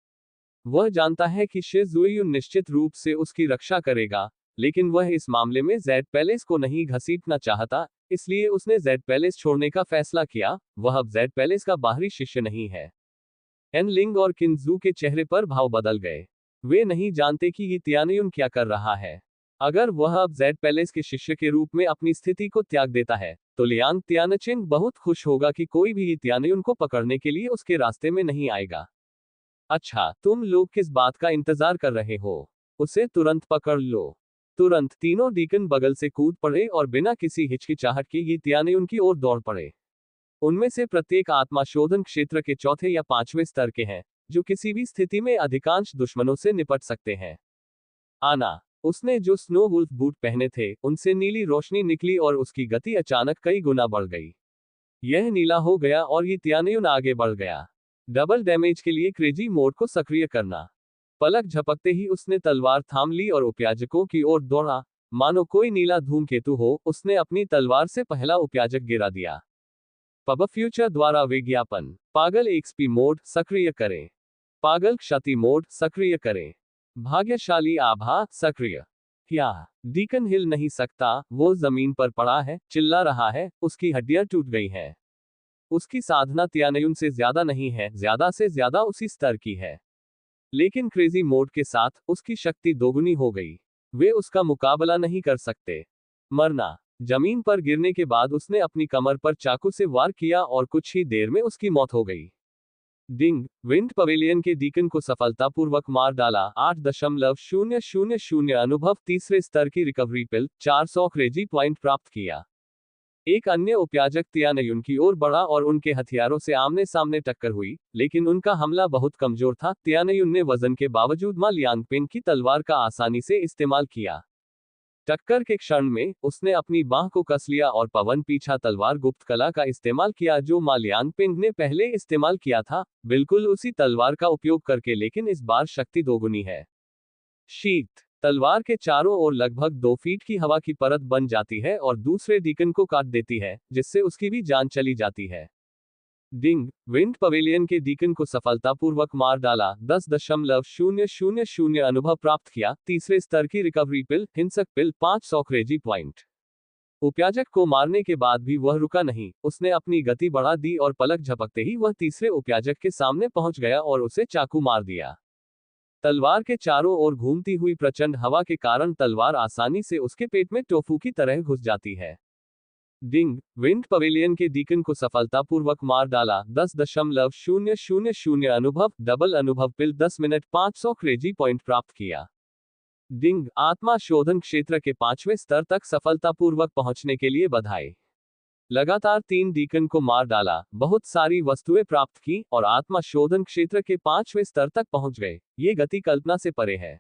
[SPEAKER 1] वह जानता है कि शिजुयुन निश्चित रूप से उसकी रक्षा करेगा, लेकिन वह इस मामले में जेड पैलेस को नहीं घसीटना चाहता, इसलिए उसने जेड पैलेस छोड़ने का फैसला किया। वह अब जेड पैलेस का बाहरी शिष्य नहीं है। एन लिंग और किन्जू के चेहरे पर भाव बदल गए। वे नहीं जानते कि ये तियानयुन क्या कर रहा है। अगर वह अब जेड पैलेस के शिष्य के रूप में अपनी स्थिति को त्याग देता है, तो लियांग तियानचेन बहुत खुश होगा कि कोई भी ये तियानयुन को पकड़ने के लिए उसके रास्ते में नहीं आएगा। अच्छा, तुम लोग किस बात का इंतजार कर रहे हो? उसे तुरंत पकड़ लो। तुरंत तीनों डीकन बगल से कूद पड़े और बिना किसी हिचकिचाहट के ये तियानयुन की ओर दौड़ पड़े। उनमें से प्रत्येक आत्मा शोधन क्षेत्र के चौथे या पांचवें स्तर के हैं, जो किसी भी स्थिति में अधिकांश दुश्मनों से निपट सकते हैं। आना। उसने जो स्नो वुल्फ बूट पहने थे, उनसे नीली रोशनी निकली और उसकी गति अचानक कई गुना बढ़ गई। यह नीला हो गया और ये तियानयुन आगे बढ़ गया। डबल डैमेज के लिए क्रेजी मोड को सक्रिय करना। पलक झपकते ही उसने तलवार थाम ली और उपयाजकों की ओर दौड़ा। मानो कोई नीला धूमकेतु हो, उसने अपनी तलवार से पहला उपयाजक गिरा दिया। पब फ्यूचर द्वारा विज्ञापन। पागल एक्सपी मोड सक्रिय करें। पागल क्षति मोड सक्रिय करें। भाग्यशाली आभा सक्रिय। क्या डीकन हिल नहीं सकता? वो जमीन पर पड़ा है, चिल्ला रहा है, उसकी हड्डियां टूट गई हैं। उसकी साधना तियानयुन से ज्यादा नहीं है, ज्यादा से ज्यादा उसी स्तर की है। लेकिन क्रेजी मोड के साथ उसकी शक्ति दोगुनी हो गई। वे उसका मुकाबला नहीं कर सकते। मरना। जमीन पर गिरने के बाद उसने अपनी कमर पर चाकू से वार किया और कुछ ही देर में उसकी मौत हो गई। डिंग। विंड पवेलियन के डीकन को सफलतापूर्वक मार डाला। 8.000 अनुभव। तीसरे स्तर की रिकवरी पिल। 400 क्रेजी पॉइंट प्राप्त किया। एक अन्य उपयाजक तियानयुन की ओर बढ़ा और उनके हथियारों से आमने सामने टक्कर हुई, लेकिन उनका हमला बहुत कमजोर था। तियानयुन ने वजन के बावजूद मा लियांगपिंग की तलवार का आसानी से इस्तेमाल किया। टक्कर के क्षण में उसने अपनी बांह को कस लिया और पवन पीछा तलवार गुप्त कला का इस्तेमाल किया जो मा लियांगपिंग ने पहले इस्तेमाल किया था, बिल्कुल उसी तलवार का उपयोग करके, लेकिन इस बार शक्ति दोगुनी है। शीत। तलवार के चारों ओर लगभग 2 फीट की हवा की परत बन जाती है और दूसरे डीकन को काट देती है, जिससे उसकी भी जान चली जाती है। डिंग। विंड पवेलियन के डीकन को सफलतापूर्वक मार डाला। 10.000 अनुभव प्राप्त किया। तीसरे स्तर की रिकवरी पिल। हिंसक पिल। 500 क्रेजी पॉइंट। उपयाजक को मारने के बाद भी वह रुका नहीं। उसने अपनी गति बढ़ा दी और पलक झपकते ही वह तीसरे उपयाजक के सामने पहुंच गया और उसे चाकू मार दिया। तलवार के चारों ओर घूमती हुई प्रचंड हवा के कारण तलवार आसानी से उसके पेट में टोफू की तरह घुस जाती है। डिंग, विंड पवेलियन के डीकन को सफलतापूर्वक मार डाला। 10,000 अनुभव, डबल अनुभव पिल 10 मिनट 500 क्रेजी पॉइंट प्राप्त किया। डिंग, आत्मा शोधन क्षेत्र के 5वें स्तर तक सफलतापूर्वक पहुंचने के लिए बधाई। लगातार 3 डीकन को मार डाला, बहुत सारी वस्तुएं प्राप्त की और आत्मा शोधन क्षेत्र के 5वें स्तर तक पहुंच गए। ये गति कल्पना से परे है।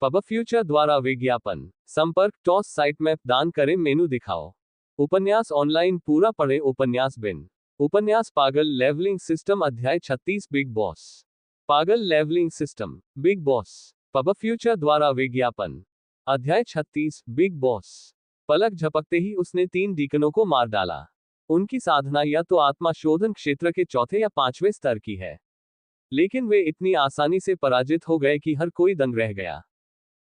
[SPEAKER 1] पब फ्यूचर द्वारा विज्ञापन। संपर्क टॉस साइट मैप दान करें मेनू दिखाओ। उपन्यास ऑनलाइन पूरा पढ़े उपन्यास बिन। उपन्यास पागल लेवलिंग सिस्टम अध्याय 36 बिग बॉस। पागल leveling system big boss. Pub future द्वारा विज्ञापन। अध्याय 36 बिग बॉस। पलक झपकते ही उसने 3 डीकनों को मार डाला। उनकी साधना या तो आत्मा शोधन क्षेत्र के 4थे या 5वें स्तर की है, लेकिन वे इतनी आसानी से पराजित हो गए कि हर कोई दंग रह गया।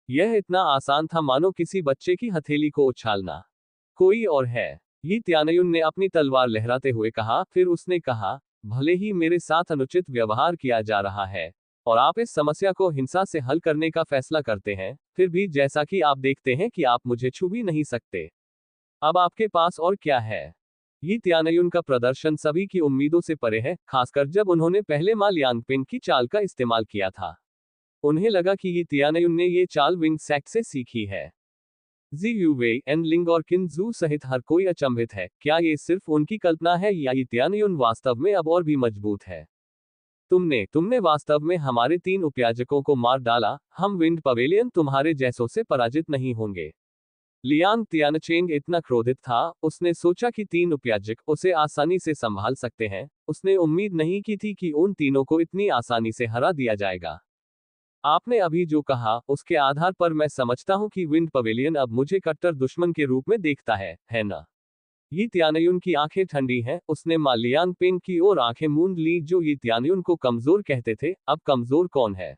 [SPEAKER 1] यह इतना आसान था मानो किसी बच्चे की हथेली को उछालना। कोई और है? यी त्यानयुन ने अपनी तलवार लहराते हुए कहा। फिर उसने कहा, भले ही मेरे साथ अनुचित व्यवहार किया जा रहा है और आप इस समस्या को हिंसा से हल करने का फैसला करते हैं, फिर भी जैसा कि आप देखते हैं कि आप मुझे छू भी नहीं सकते। अब आपके पास और क्या है? यी त्यानयुन का प्रदर्शन सभी की उम्मीदों से परे है, खासकर जब उन्होंने पहले मा लियांगपिंग की चाल का इस्तेमाल किया था। उन्हें लगा कि यी त्यानयुन ने ये चाल विंग सैक से सीखी है। जी यूवे, एन लिंग और किन जू सहित हर कोई अचंभित है। क्या ये सिर्फ उनकी कल्पना है या यी त्यानयुन वास्तव में अब और भी मजबूत है? तुमने वास्तव में हमारे 3 उपयाजकों को मार डाला। हम विंड पवेलियन तुम्हारे जैसों से पराजित नहीं होंगे। लियांग त्यानचेंग इतना क्रोधित था, उसने सोचा कि 3 उपयाजक उसे आसानी से संभाल सकते हैं। उसने उम्मीद नहीं की थी कि उन तीनों को इतनी आसानी से हरा दिया जाएगा। आपने अभी जो कहा, उसके आधार पर मैं समझता हूं कि विंड पवेलियन अब मुझे कट्टर दुश्मन के रूप में देखता है ना? यी त्यानयुन की आंखें ठंडी हैं। उसने मा लियांगपिंग की ओर आंखें मूंद ली जो यी त्यानयुन को कमजोर कहते थे। अब कमजोर कौन है?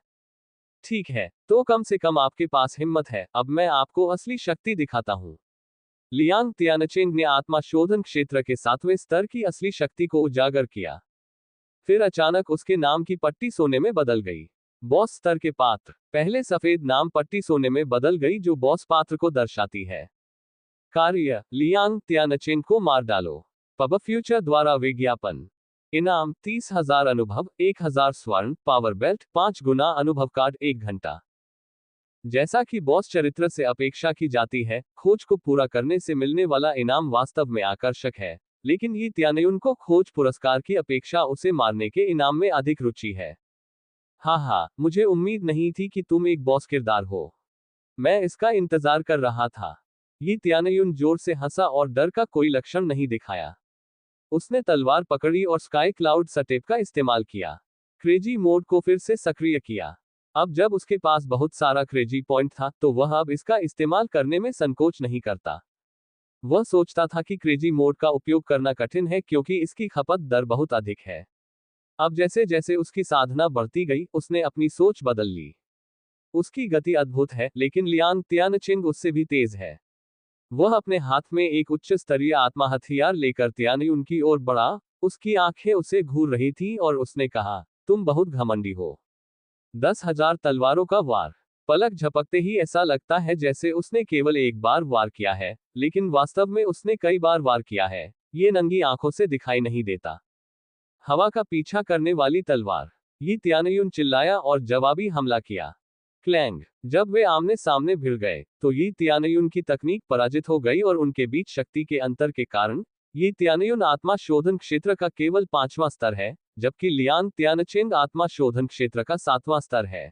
[SPEAKER 1] ठीक है, तो कम से कम आपके पास हिम्मत है। अब मैं आपको असली शक्ति दिखाता हूं। लियांग त्यानचेंग ने आत्मा शोधन क्षेत्र के 7वें स्तर की असली शक्ति को उजागर किया। फिर अचानक उसके नाम की पट्टी सोने में बदल गई। बॉस स्तर के पात्र। पहले सफेद नाम पट्टी सोने में बदल गई जो बॉस पात्र को दर्शाती है। कार्य, लियांग त्यानचेंग को मार डालो। पब फ्यूचर द्वारा विज्ञापन। इनाम 30,000 अनुभव, 1,000 स्वर्ण, पावर बेल्ट, 5 गुना अनुभव कार्ड, 1 घंटा। जैसा कि बॉस चरित्र से अपेक्षा की जाती है, खोज को पूरा करने से मिलने वाला इनाम वास्तव में आकर्षक है, लेकिन यी त्यानयुन को खोज पुरस्कार की अपेक्षा उसे मारने के इनाम में अधिक रुचि है। हाँ, मुझे उम्मीद नहीं थी कि तुम एक बॉस किरदार हो। मैं इसका इंतजार कर रहा था। यी त्यानयुन जोर से हंसा और डर का कोई लक्षण नहीं दिखाया। उसने तलवार पकड़ी और स्काई क्लाउड सटेप का इस्तेमाल किया। क्रेजी मोड को फिर से सक्रिय किया। अब जब उसके पास बहुत सारा क्रेजी पॉइंट था, तो वह अब इसका इस्तेमाल करने में संकोच नहीं करता। वह सोचता था कि क्रेजी मोड का उपयोग करना कठिन है क्योंकि इसकी खपत दर बहुत अधिक है। अब जैसे जैसे उसकी साधना बढ़ती गई, उसने अपनी सोच बदल ली। उसकी गति अद्भुत है, लेकिन लियांग त्यानचेंग उससे भी तेज है। वह अपने हाथ में एक उच्च स्तरीय आत्मा हथियार लेकर त्यानयुन की ओर बढ़ा। उसकी आंखें उसे घूर रही थी और उसने कहा, तुम बहुत घमंडी हो। 10,000 तलवारों का वार। पलक झपकते ही ऐसा लगता है जैसे उसने केवल एक बार वार किया है, लेकिन वास्तव में उसने कई बार वार किया है। ये नंगी आंखों से दिखाई नहीं देता। हवा का पीछा करने वाली तलवार। यी त्यानयुन चिल्लाया और जवाबी हमला किया। क्लैंग। जब वे आमने सामने भिड़ गए, तो यी त्यानयुन की तकनीक पराजित हो गई और उनके बीच शक्ति के अंतर के कारण यी त्यानयुन आत्मा शोधन क्षेत्र का केवल 5वां स्तर है, जबकि लियांग त्यानचेंग आत्मा शोधन क्षेत्र का 7वां स्तर है।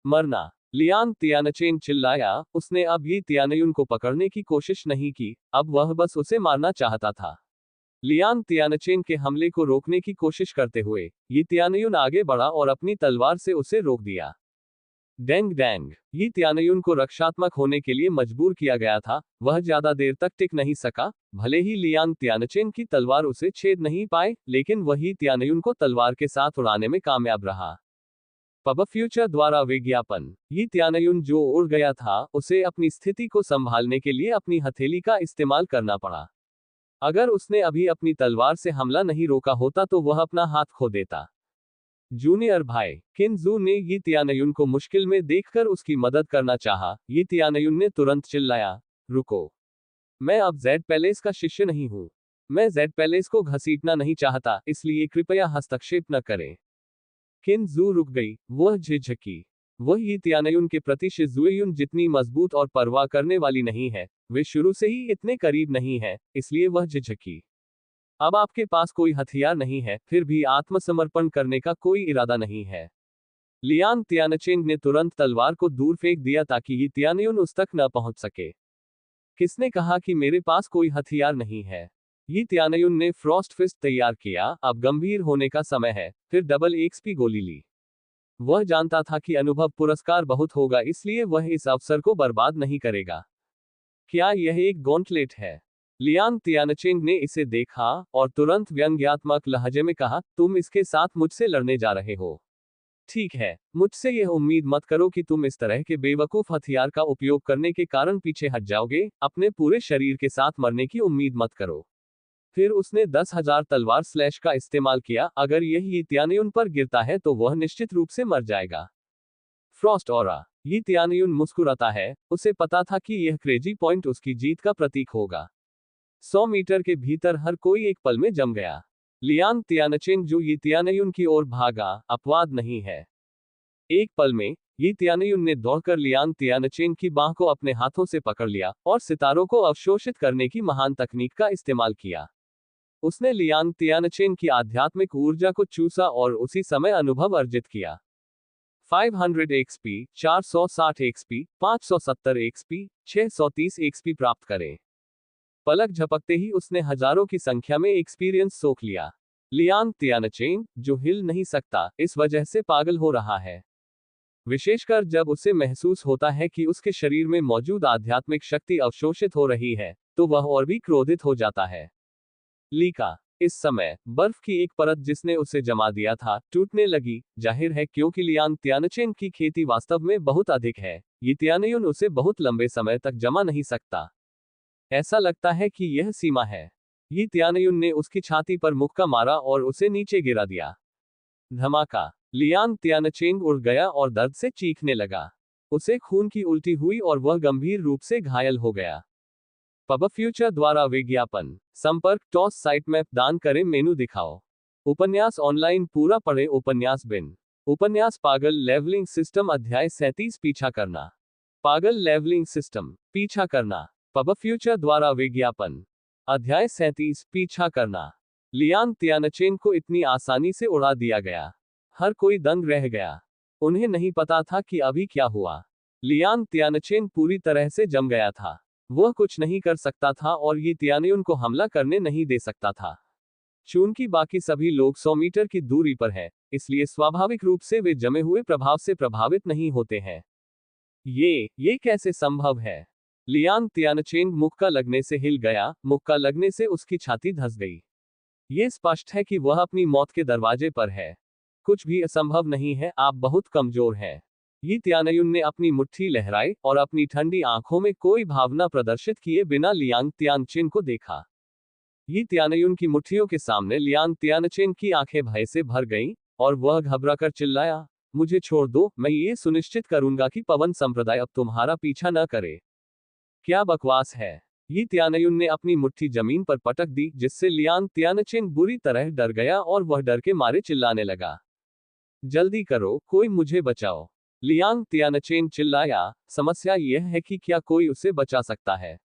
[SPEAKER 1] मरना। लियांग त्यानचेंग चिल्लाया। उसने अब यी त्यानयुन को पकड़ने की कोशिश नहीं की, अब वह बस उसे मारना चाहता था। लियांग त्यानचेंग के हमले को रोकने की कोशिश करते हुए यी त्यानयुन आगे बढ़ा और अपनी तलवार से उसे रोक दिया। डेंग डैंग। यी त्यानयुन को रक्षात्मक होने के लिए मजबूर किया गया था। वह ज्यादा देर तक टिक नहीं सका। भले ही लियांग त्यानचेंग की तलवार उसे छेद नहीं पाए, लेकिन वही त्यानयुन को तलवार के साथ उड़ाने में कामयाब रहा। पब फ्यूचर द्वारा विज्ञापन। यी त्यानयुन जो उड़ गया था, उसे अपनी स्थिति को संभालने के लिए अपनी हथेली का इस्तेमाल करना पड़ा। अगर उसने अभी अपनी तलवार से हमला नहीं रोका होता तो वह अपना हाथ खो देता। जूनियर भाई किन जू ने यी त्यानयुन को मुश्किल में देखकर उसकी मदद करना चाहा। यी त्यानयुन ने तुरंत चिल्लाया, रुको। मैं अब जेड पैलेस का शिष्य नहीं हूँ। मैं जेड पैलेस को घसीटना नहीं चाहता, इसलिए कृपया हस्तक्षेप न करें। किन जू रुक गई, वह झिझकी। वह यी तियानयुन के प्रति शिजुएयुन जितनी मजबूत और परवाह करने वाली नहीं है, वे शुरू से ही इतने करीब नहीं है, इसलिए वह झिझकी। अब आपके पास कोई हथियार नहीं है, फिर भी आत्मसमर्पण करने का कोई इरादा नहीं है। लियांग तियानचेंग ने तुरंत तलवार को दूर फेंक दिया ताकि यी तियानयुन उस तक न पहुंच सके। किसने कहा कि मेरे पास कोई हथियार नहीं है? यी तियानयुन ने फ्रॉस्ट फिस्ट तैयार किया, अब गंभीर होने का समय है, फिर डबल एक्सपी गोली ली। वह जानता था कि अनुभव पुरस्कार बहुत होगा, इसलिए वह इस अवसर को बर्बाद नहीं करेगा। क्या यह एक गॉन्टलेट है? लियांग तियानचेंग ने इसे देखा और तुरंत व्यंग्यात्मक लहजे में कहा, तुम इसके साथ मुझसे लड़ने जा रहे हो। ठीक है, मुझसे यह उम्मीद मत करो कि तुम इस तरह के बेवकूफ हथियार का उपयोग करने के कारण पीछे हट जाओगे, अपने पूरे शरीर के साथ मरने की उम्मीद मत करो। फिर उसने 10,000 तलवार स्लैश का इस्तेमाल किया, अगर यह यी तियानयुन पर गिरता है तो वह निश्चित रूप से मर जाएगा। Frost aura. यी तियानयुन मुस्कुराता है, उसे पता था कि यह क्रेजी पॉइंट उसकी जीत का प्रतीक होगा। 100 मीटर के भीतर हर कोई एक पल में जम गया। लियांग तियानचेंग जो यी तियानयुन की ओर भागा, अपवाद नहीं है। एक पल में यी तियानयुन ने दौड़कर लियांग तियानचेंग की बाह को अपने हाथों से पकड़ लिया और सितारों को अवशोषित करने की महान तकनीक का इस्तेमाल किया। उसने लियांग तियानचेन की आध्यात्मिक ऊर्जा को चूसा और उसी समय अनुभव अर्जित किया। 500 एक्सपी, 460 एक्सपी, 570 एक्सपी, 630 एक्सपी प्राप्त करें। पलक झपकते ही उसने हजारों की संख्या में एक्सपीरियंस सोख लिया। लियांग तियानचेन, जो हिल नहीं सकता, इस वजह से पागल हो रहा है। विशेषकर जब उसे महसूस होता है कि उसके शरीर में मौजूद आध्यात्मिक शक्ति अवशोषित हो रही है, तो वह और भी क्रोधित हो जाता है। लीका। इस समय बर्फ की एक परत जिसने उसे जमा दिया था, टूटने लगी, जाहिर है क्योंकि लियांग तियानचेन की खेती वास्तव में बहुत अधिक है, ये तियानयुन उसे बहुत लंबे समय तक जमा नहीं सकता। ऐसा लगता है कि यह सीमा है। ये तियानयुन ने उसकी छाती पर मुक्का मारा और उसे नीचे गिरा दिया। धमाका। लियांग तियानचेन उड़ गया और दर्द से चीखने लगा। उसे खून की उल्टी हुई और वह गंभीर रूप से घायल हो गया। पब फ्यूचर द्वारा विज्ञापन। संपर्क टॉस साइट मैप दान करें मेनू दिखाओ। उपन्यास ऑनलाइन पूरा पढ़े उपन्यास बिन। उपन्यास पागल लेवलिंग सिस्टम अध्याय 37 पीछा करना। पागल लेवलिंग सिस्टम पीछा करना। पब फ्यूचर द्वारा विज्ञापन। अध्याय 37 पीछा करना। लियांग तियानचेन को इतनी आसानी से उड़ा दिया गया। हर कोई दंग रह गया। उन्हें नहीं पता था कि अभी क्या हुआ। लियांग तियानचेन पूरी तरह से जम गया था। वह कुछ नहीं कर सकता था और ये तियानयुन को हमला करने नहीं दे सकता था। चूंकि बाकी सभी लोग 100 मीटर की दूरी पर हैं, इसलिए स्वाभाविक रूप से वे जमे हुए प्रभाव से प्रभावित नहीं होते हैं। ये कैसे संभव है? लियांग तियानचेन मुक्का लगने से हिल गया, मुक्का लगने से उसकी छाती धंस गई। ये स्पष्ट है कि वह अपनी मौत के दरवाजे पर है। कुछ भी असंभव नहीं है, आप बहुत कमजोर हैं। यी तियानयुन ने अपनी मुट्ठी लहराई और अपनी ठंडी आंखों में कोई भावना प्रदर्शित किए बिना लियांग तियानचेन को देखा। यी तियानयुन की मुट्ठियों के सामने लियांग तियानचेन की आंखें भय से भर गईं और वह घबराकर चिल्लाया, मुझे छोड़ दो, मैं ये सुनिश्चित करूंगा कि पवन संप्रदाय अब तुम्हारा पीछा न करे। क्या बकवास है? यी तियानयुन ने अपनी मुट्ठी जमीन पर पटक दी, जिससे लियांग तियानचेन बुरी तरह डर गया और वह डर के मारे चिल्लाने लगा। जल्दी करो, कोई मुझे बचाओ। लियांग तियानचेन चिल्लाया। समस्या यह है कि क्या कोई उसे बचा सकता है?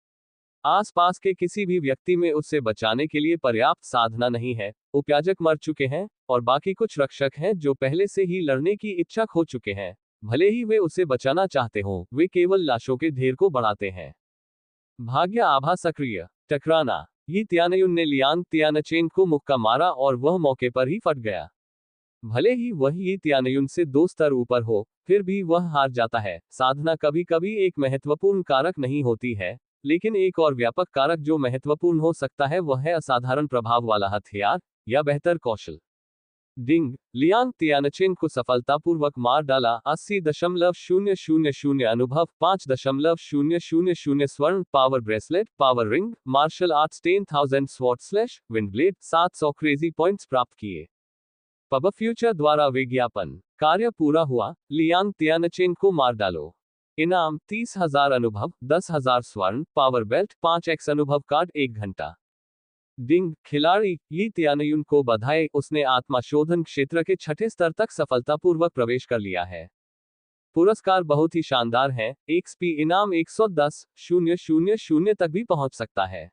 [SPEAKER 1] आसपास के किसी भी व्यक्ति में उसे बचाने के लिए पर्याप्त साधना नहीं है। उपयाजक मर चुके हैं और बाकी कुछ रक्षक हैं जो पहले से ही लड़ने की इच्छा खो चुके हैं। भले ही वे उसे बचाना चाहते हों, वे केवल लाशों के ढेर को बढ़ाते हैं। भाग्य आभा सक्रिय। टकराना। यी तियानयुन ने लियांग तियानचेन को मुक्का मारा और वह मौके पर ही फट गया। भले ही वह यी तियानयुन से 2 स्तर ऊपर हो, फिर भी वह हार जाता है। साधना कभी कभी एक महत्वपूर्ण कारक नहीं होती है, लेकिन एक और व्यापक कारक जो महत्वपूर्ण हो सकता है वह है असाधारण प्रभाव वाला हथियार या बेहतर कौशल। डिंग। लियांग तियानचेन को सफलतापूर्वक मार डाला। 80.000 अनुभव, 5.000 स्वर्ण, power bracelet, power ring, martial arts 10,000 sword slash, windblade, 700 crazy points प्राप्त किए। पब फ्यूचर द्वारा विज्ञापन। कार्य पूरा हुआ, लियांग तियानचेन को मार डालो। इनाम 30,000 अनुभव, 10,000 स्वर्ण, पावर बेल्ट, 5x अनुभव कार्ड, 1 घंटा। डिंग, खिलाड़ी यी त्यानयुन को बधाई, उसने आत्मा शोधन क्षेत्र के 6ठे स्तर तक सफलतापूर्वक प्रवेश कर लिया है। पुरस्कार बहुत ही शानदार हैं, XP इनाम 110,000 तक भी पहुंच सकता है।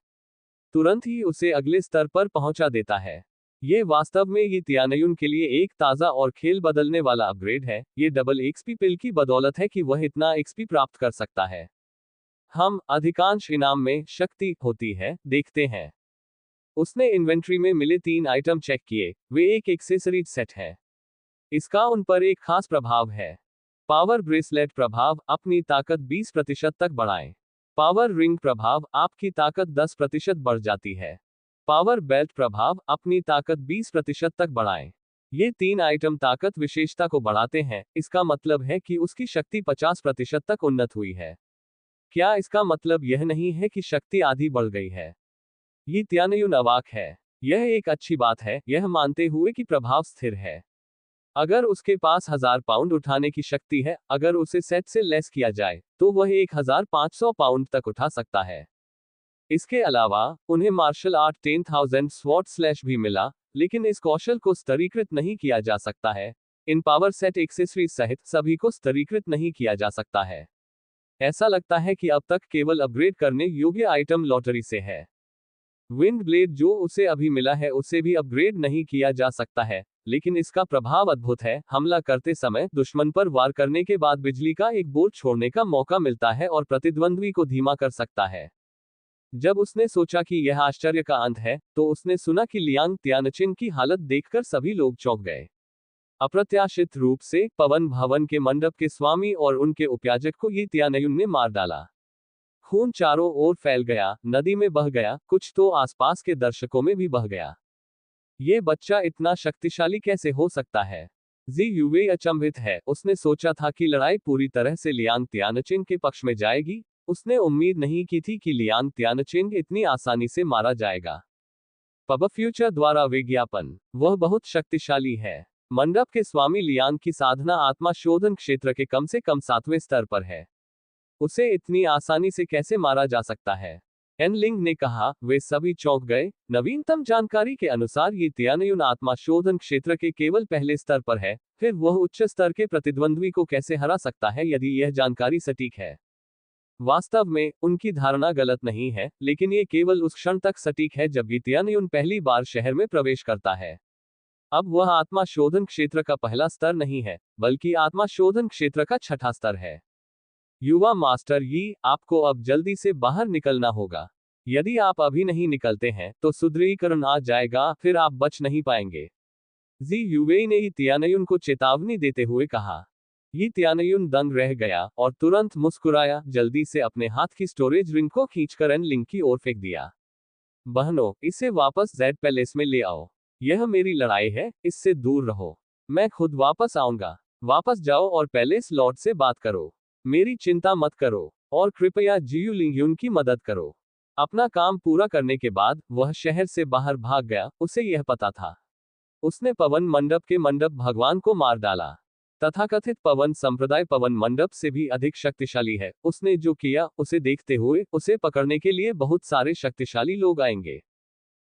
[SPEAKER 1] तुरंत ही उसे अगले स्तर पर पहुंचा देता है। ये वास्तव में ये त्यानयुन के लिए एक ताज़ा और खेल बदलने वाला अपग्रेड है। ये डबल XP पिल की बदौलत है कि वह इतना XP प्राप्त कर सकता है। हम अधिकांश इनाम में शक्ति होती है, देखते हैं। उसने इन्वेंट्री में मिले 3 आइटम चेक किए, वे एक एक्सेसरीज सेट है। इसका उन पर एक खास प्रभाव है। पावर ब्रेसलेट प्रभाव, अपनी ताकत 20% तक बढ़ाएं। पावर रिंग प्रभाव, आपकी ताकत 10% बढ़ जाती है। पावर बेल्ट प्रभाव, अपनी ताकत 20% तक बढ़ाएं। ये 3 आइटम ताकत विशेषता को बढ़ाते हैं, इसका मतलब है कि उसकी शक्ति 50% तक उन्नत हुई है। क्या इसका मतलब यह नहीं है कि शक्ति आधी बढ़ गई है? ये त्यानयुन अवाक है। यह एक अच्छी बात है, यह मानते हुए कि प्रभाव स्थिर है। अगर उसके पास 1000 पाउंड उठाने की शक्ति है, अगर उसे सेट से लेस किया जाए, तो वह 1500 पाउंड तक उठा सकता है। इसके अलावा, उन्हें मार्शल आर्ट 10,000 स्वॉर्ड स्लैश भी मिला, लेकिन इस कौशल को स्तरीकृत नहीं किया जा सकता है। इन पावर सेट एक्सेसरीज सहित सभी को स्तरीकृत नहीं किया जा सकता है। ऐसा लगता है कि अब तक केवल अपग्रेड करने योग्य आइटम लॉटरी से है। विंड ब्लेड जो उसे अभी मिला है उसे भी अपग्रेड नहीं किया जा सकता है, लेकिन इसका प्रभाव अद्भुत है। हमला करते समय दुश्मन पर वार करने के बाद बिजली का एक बोल्ट छोड़ने का मौका मिलता है और प्रतिद्वंद्वी को धीमा कर सकता है। जब उसने सोचा कि यह आश्चर्य का अंत है, तो उसने सुना कि लियांग त्यानचिन की हालत देखकर सभी लोग चौंक गए। अप्रत्याशित रूप से, पवन भवन के मंडप के स्वामी और उनके उपयाजक को ये त्यानयुन ने मार डाला। खून चारों ओर फैल गया, नदी में बह गया, कुछ तो आसपास के दर्शकों में भी बह गया। ये बच्चा इतना शक्तिशाली कैसे हो सकता है? जी युवे अचंभित है, उसने सोचा था कि लड़ाई पूरी तरह से लियांग त्यानचिन के पक्ष में जाएगी। उसने उम्मीद नहीं की थी कि लियांग त्यानचिन इतनी आसानी से मारा जाएगा। पब फ्यूचर द्वारा विज्ञापन, वह बहुत शक्तिशाली है। मंडप के स्वामी लियांग की साधना आत्मा शोधन क्षेत्र के कम से कम 7वें स्तर पर है। उसे इतनी आसानी से कैसे मारा जा सकता है? एन लिंग ने कहा, वे सभी चौंक गए। नवीनतम जानकारी के अनुसार ये त्यानयुन आत्मा शोधन क्षेत्र के केवल पहले स्तर पर है, फिर वह उच्च स्तर के प्रतिद्वंद्वी को कैसे हरा सकता है यदि यह जानकारी सटीक है? वास्तव में, उनकी धारणा गलत नहीं है, लेकिन ये केवल उस क्षण तक सटीक है जब ये त्यानयुन पहली बार शहर में प्रवेश करता है। अब वह आत्मा शोधन क्षेत्र का पहला स्तर नहीं है, बल्कि आत्मा शोधन क्षेत्र का 6ठा स्तर है। युवा मास्टर यी, आपको अब जल्दी से बाहर निकलना होगा। यदि आप अभी नहीं निकलते हैं, तो सुदृढ़ीकरण आ जाएगा, फिर आप बच नहीं पाएंगे। जी युवेई ने ही त्यानयुन को चेतावनी देते हुए कहा। ये त्यानयुन दंग रह गया और तुरंत मुस्कुराया, जल्दी से अपने हाथ की स्टोरेज रिंग को खींचकर एन लिंग की ओर फेंक दिया। बहनों, इसे वापस जेड पैलेस में ले आओ। यह मेरी लड़ाई है, इससे दूर रहो। मैं खुद वापस आऊंगा। वापस जाओ और पैलेस लॉर्ड से बात करो। मेरी चिंता मत करो, और कृपया जियू लिंगयुन की मदद करो। अपना काम पूरा करने के बाद, वह शहर से बाहर भाग गया, उसे यह पता था। उसने पवन मंडप के मंडप भगवान को मार डाला। तथाकथित पवन संप्रदाय पवन मंडप से भी अधिक शक्तिशाली है। उसने जो किया, उसे देखते हुए, उसे पकड़ने के लिए बहुत सारे शक्तिशाली लोग आएंगे।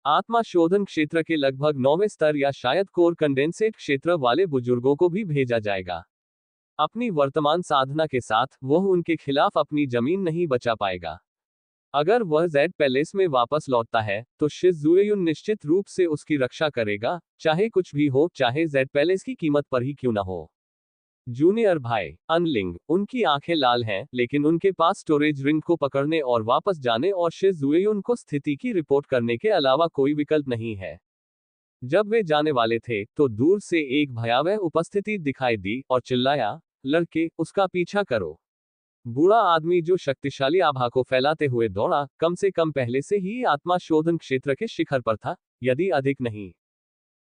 [SPEAKER 1] आत्मा शोधन क्षेत्र के लगभग 9वें स्तर या शायद कोर कंडेंसेट क्षेत्र वाले बुजुर्गों को भी भेजा जाएगा। अपनी वर्तमान साधना के साथ, वह उनके खिलाफ अपनी जमीन नहीं बचा पाएगा। अगर वह जेड पैलेस में वापस लौटता है, तो शिज़ुएयुन निश्चित रूप से उसकी रक्षा करेगा, चाहे कुछ भी हो, चाहे जेड पैलेस की कीमत पर ही क्यों ना हो। जूनियर भाई, अनलिंग, उनकी आंखें लाल हैं, लेकिन उनके पास स्टोरेज रिंग को पकड़ने और वापस जाने और शिज़ुएयुन को स्थिति की रिपोर्ट करने के अलावा कोई विकल्प नहीं है। जब वे जाने वाले थे, तो दूर से एक भयावह उपस्थिति दिखाई दी और चिल्लाया, लड़के, उसका पीछा करो। बूढ़ा आदमी जो शक्तिशाली आभा को फैलाते हुए दौड़ा, कम से कम पहले से ही आत्मा शोधन क्षेत्र के शिखर पर था, यदि अधिक नहीं।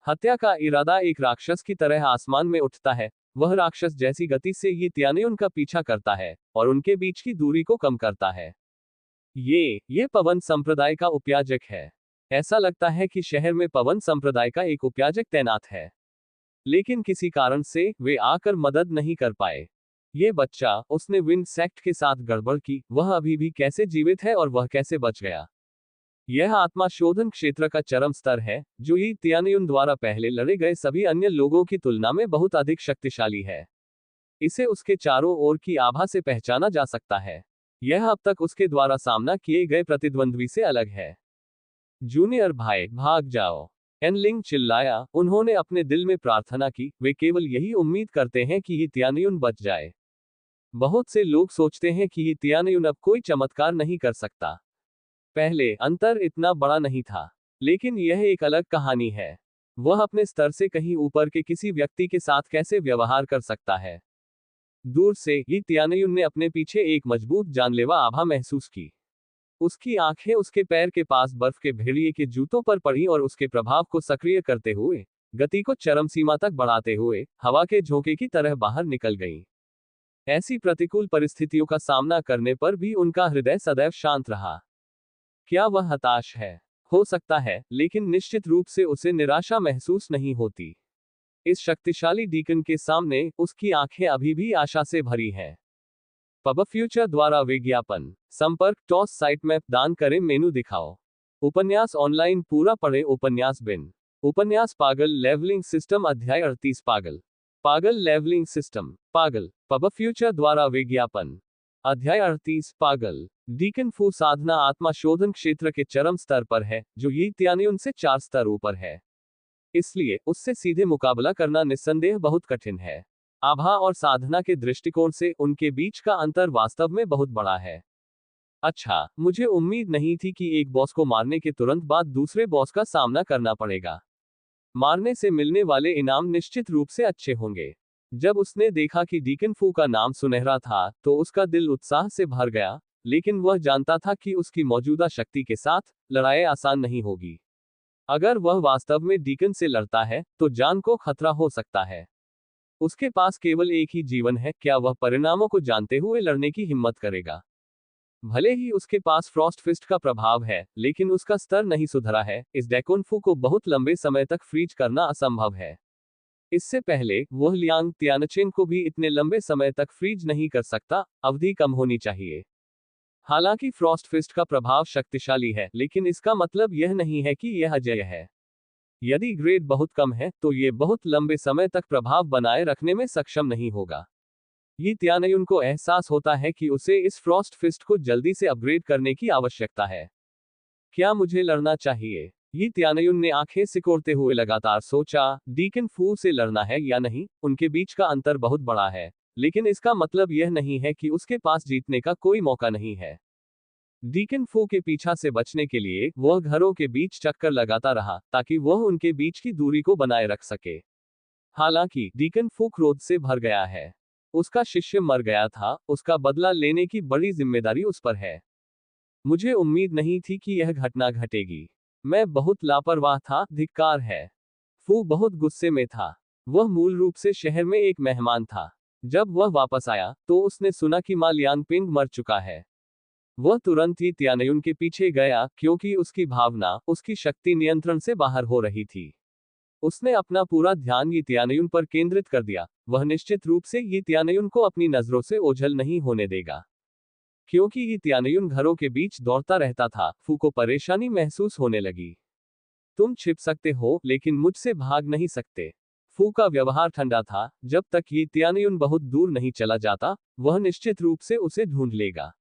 [SPEAKER 1] हत्या का इरादा एक राक्षस की तरह आसमान में उठता है। वह राक्षस जैसी गति से ये त्यानयुन का पीछा करता है, और उनके बीच की दूरी को कम करता है। ये पवन संप्रदाय का उपयाजक है। ऐसा लगता है कि शहर में पवन संप्रदाय का एक उपयाजक तैनात है, लेकिन किसी कारण से, वे आकर मदद नहीं कर पाए। ये बच्चा, उसने विंसेक्ट के साथ गड़बड़ की, वह अभी भी कैसे जीवित है और वह कैसे बच गया? यह आत्मा शोधन क्षेत्र का चरम स्तर है, जो यी तियानयुन द्वारा पहले लड़े गए सभी अन्य लोगों की तुलना में बहुत अधिक शक्तिशाली है। इसे उसके चारों ओर की आभा से पहचाना जा सकता है। यह अब तक उसके द्वारा सामना किए गए प्रतिद्वंद्वी से अलग है। जूनियर भाई, भाग जाओ! एनलिंग चिल्लाया। उन्होंने अपने दिल में प्रार्थना की, वे केवल यही उम्मीद करते हैं कि यी तियानयुन बच जाए। बहुत से लोग सोचते हैं कि यी तियानयुन अब कोई चमत्कार नहीं कर सकता। पहले अंतर इतना बड़ा नहीं था, लेकिन यह एक अलग कहानी है। वह अपने स्तर से कहीं ऊपर के किसी व्यक्ति के साथ कैसे व्यवहार कर सकता है। दूर से यी तियानयुन ने अपने पीछे एक मजबूत जानलेवा आभा महसूस की। उसकी आंखें उसके पैर के पास बर्फ के भेड़िए के जूतों पर पड़ी और उसके प्रभाव को सक्रिय करते हुए, गति को चरम सीमा तक बढ़ाते हुए, हवा के झोंके की तरह बाहर निकल गईं। ऐसी प्रतिकूल परिस्थितियों का सामना करने पर भी उनका हृदय सदैव शांत रहा। क्या वह हताश है? हो सकता है, लेकिन निश्चित रूप से उसे निराशा महसूस नहीं होती। इस शक्तिशाली डीकन के सामने उसकी आंखें अभी भी आशा से भरी हैं। पब फ्यूचर द्वारा विज्ञापन संपर्क टॉस साइट मैप दान करें मेनू दिखाओ। उपन्यास ऑनलाइन पूरा पढ़े उपन्यास बिन। उपन्यास पागल लेवलिंग सिस्टम अध्याय 38 पागल। पागल लेवलिंग सिस्टम पागल। पब फ्यूचर द्वारा विज्ञापन अध्याय 38 पागल। डीकन फू साधना आत्मा शोधन क्षेत्र के चरम स्तर पर है, जो यी तियानयुन से 4 स्तर ऊपर है। इसलिए उससे सीधे मुकाबला करना निस्संदेह बहुत कठिन है। आभा और साधना के दृष्टिकोण से उनके बीच का अंतर वास्तव में बहुत बड़ा है। अच्छा, मुझे उम्मीद नहीं थी कि एक बॉस को मारने के तुरंत बाद दूसरे बॉस का सामना करना पड़ेगा। मारने से मिलने वाले इनाम निश्चित रूप से अच्छे होंगे। जब उसने देखा कि डीकन फू का नाम सुनहरा था, तो उसका दिल उत्साह से भर गया, लेकिन वह जानता था कि उसकी मौजूदा शक्ति के साथ लड़ाई आसान नहीं होगी। अगर वह वास्तव में डीकन से लड़ता है, तो जान को खतरा हो सकता है। उसके पास केवल एक ही जीवन है, क्या वह परिणामों को जानते हुए लड़ने की हिम्मत करेगा? भले ही उसके पास फ्रॉस्ट फिस्ट का प्रभाव है, लेकिन उसका स्तर नहीं सुधरा है। इस डेकोनफू को बहुत लंबे समय तक फ्रीज करना असंभव है। इससे पहले वह लियांग तियानचेन को भी इतने लंबे समय तक फ्रीज नहीं कर सकता, अवधि कम होनी चाहिए। हालांकि फ्रॉस्ट फिस्ट का प्रभाव शक्तिशाली है, लेकिन इसका मतलब यह नहीं है कि यह अजेय है। यदि ग्रेड बहुत कम है, तो ये बहुत लंबे समय तक प्रभाव बनाए रखने में सक्षम नहीं होगा। यी तियानयुन को एहसास होता है कि उसे इस फ्रॉस्ट फिस्ट को जल्दी से अपग्रेड करने की आवश्यकता है। क्या मुझे लड़ना चाहिए? यी तियानयुन ने आंखें सिकोड़ते हुए लगातार सोचा, डीकन फू से लड़ना है या नहीं, उनके बीच का अंतर बहुत बड़ा है। लेकिन इसका मतलब यह नहीं है कि उसके पास जीतने का कोई मौका नहीं है। डीकन फू के पीछा से बचने के लिए वह घरों के बीच चक्कर लगाता रहा, ताकि वह उनके बीच की दूरी को बनाए रख सके। हालांकि डीकन फू क्रोध से भर गया है। उसका शिष्य मर गया था, उसका बदला लेने की बड़ी जिम्मेदारी उस पर है। मुझे उम्मीद नहीं थी कि यह घटना घटेगी। मैं बहुत लापरवाह था, धिक्कार है। फू बहुत गुस्से में था। वह मूल रूप से शहर में एक मेहमान था। जब वह वापस आया, तो उसने सुना कि मा लियांगपिंग मर चुका है। वह तुरंत ही तियानयुन के पीछे गया, क्योंकि उसकी भावना, उसकी शक्ति नियंत्रण से बाहर हो रही थी। उसने अपना पूरा ध्यान यी तियानयुन पर केंद्रित कर दिया। वह निश्चित रूप से यी तियानयुन को अपनी नजरों से ओझल नहीं होने देगा। क्योंकि यी तियानयुन घरों के बीच दौड़ता रहता था, फू को परेशानी महसूस होने लगी। तुम छिप सकते हो, लेकिन मुझसे भाग नहीं सकते। फू का व्यवहार ठंडा था। जब तक यी तियानयुन बहुत दूर नहीं चला जाता, वह निश्चित रूप से उसे ढूंढ लेगा।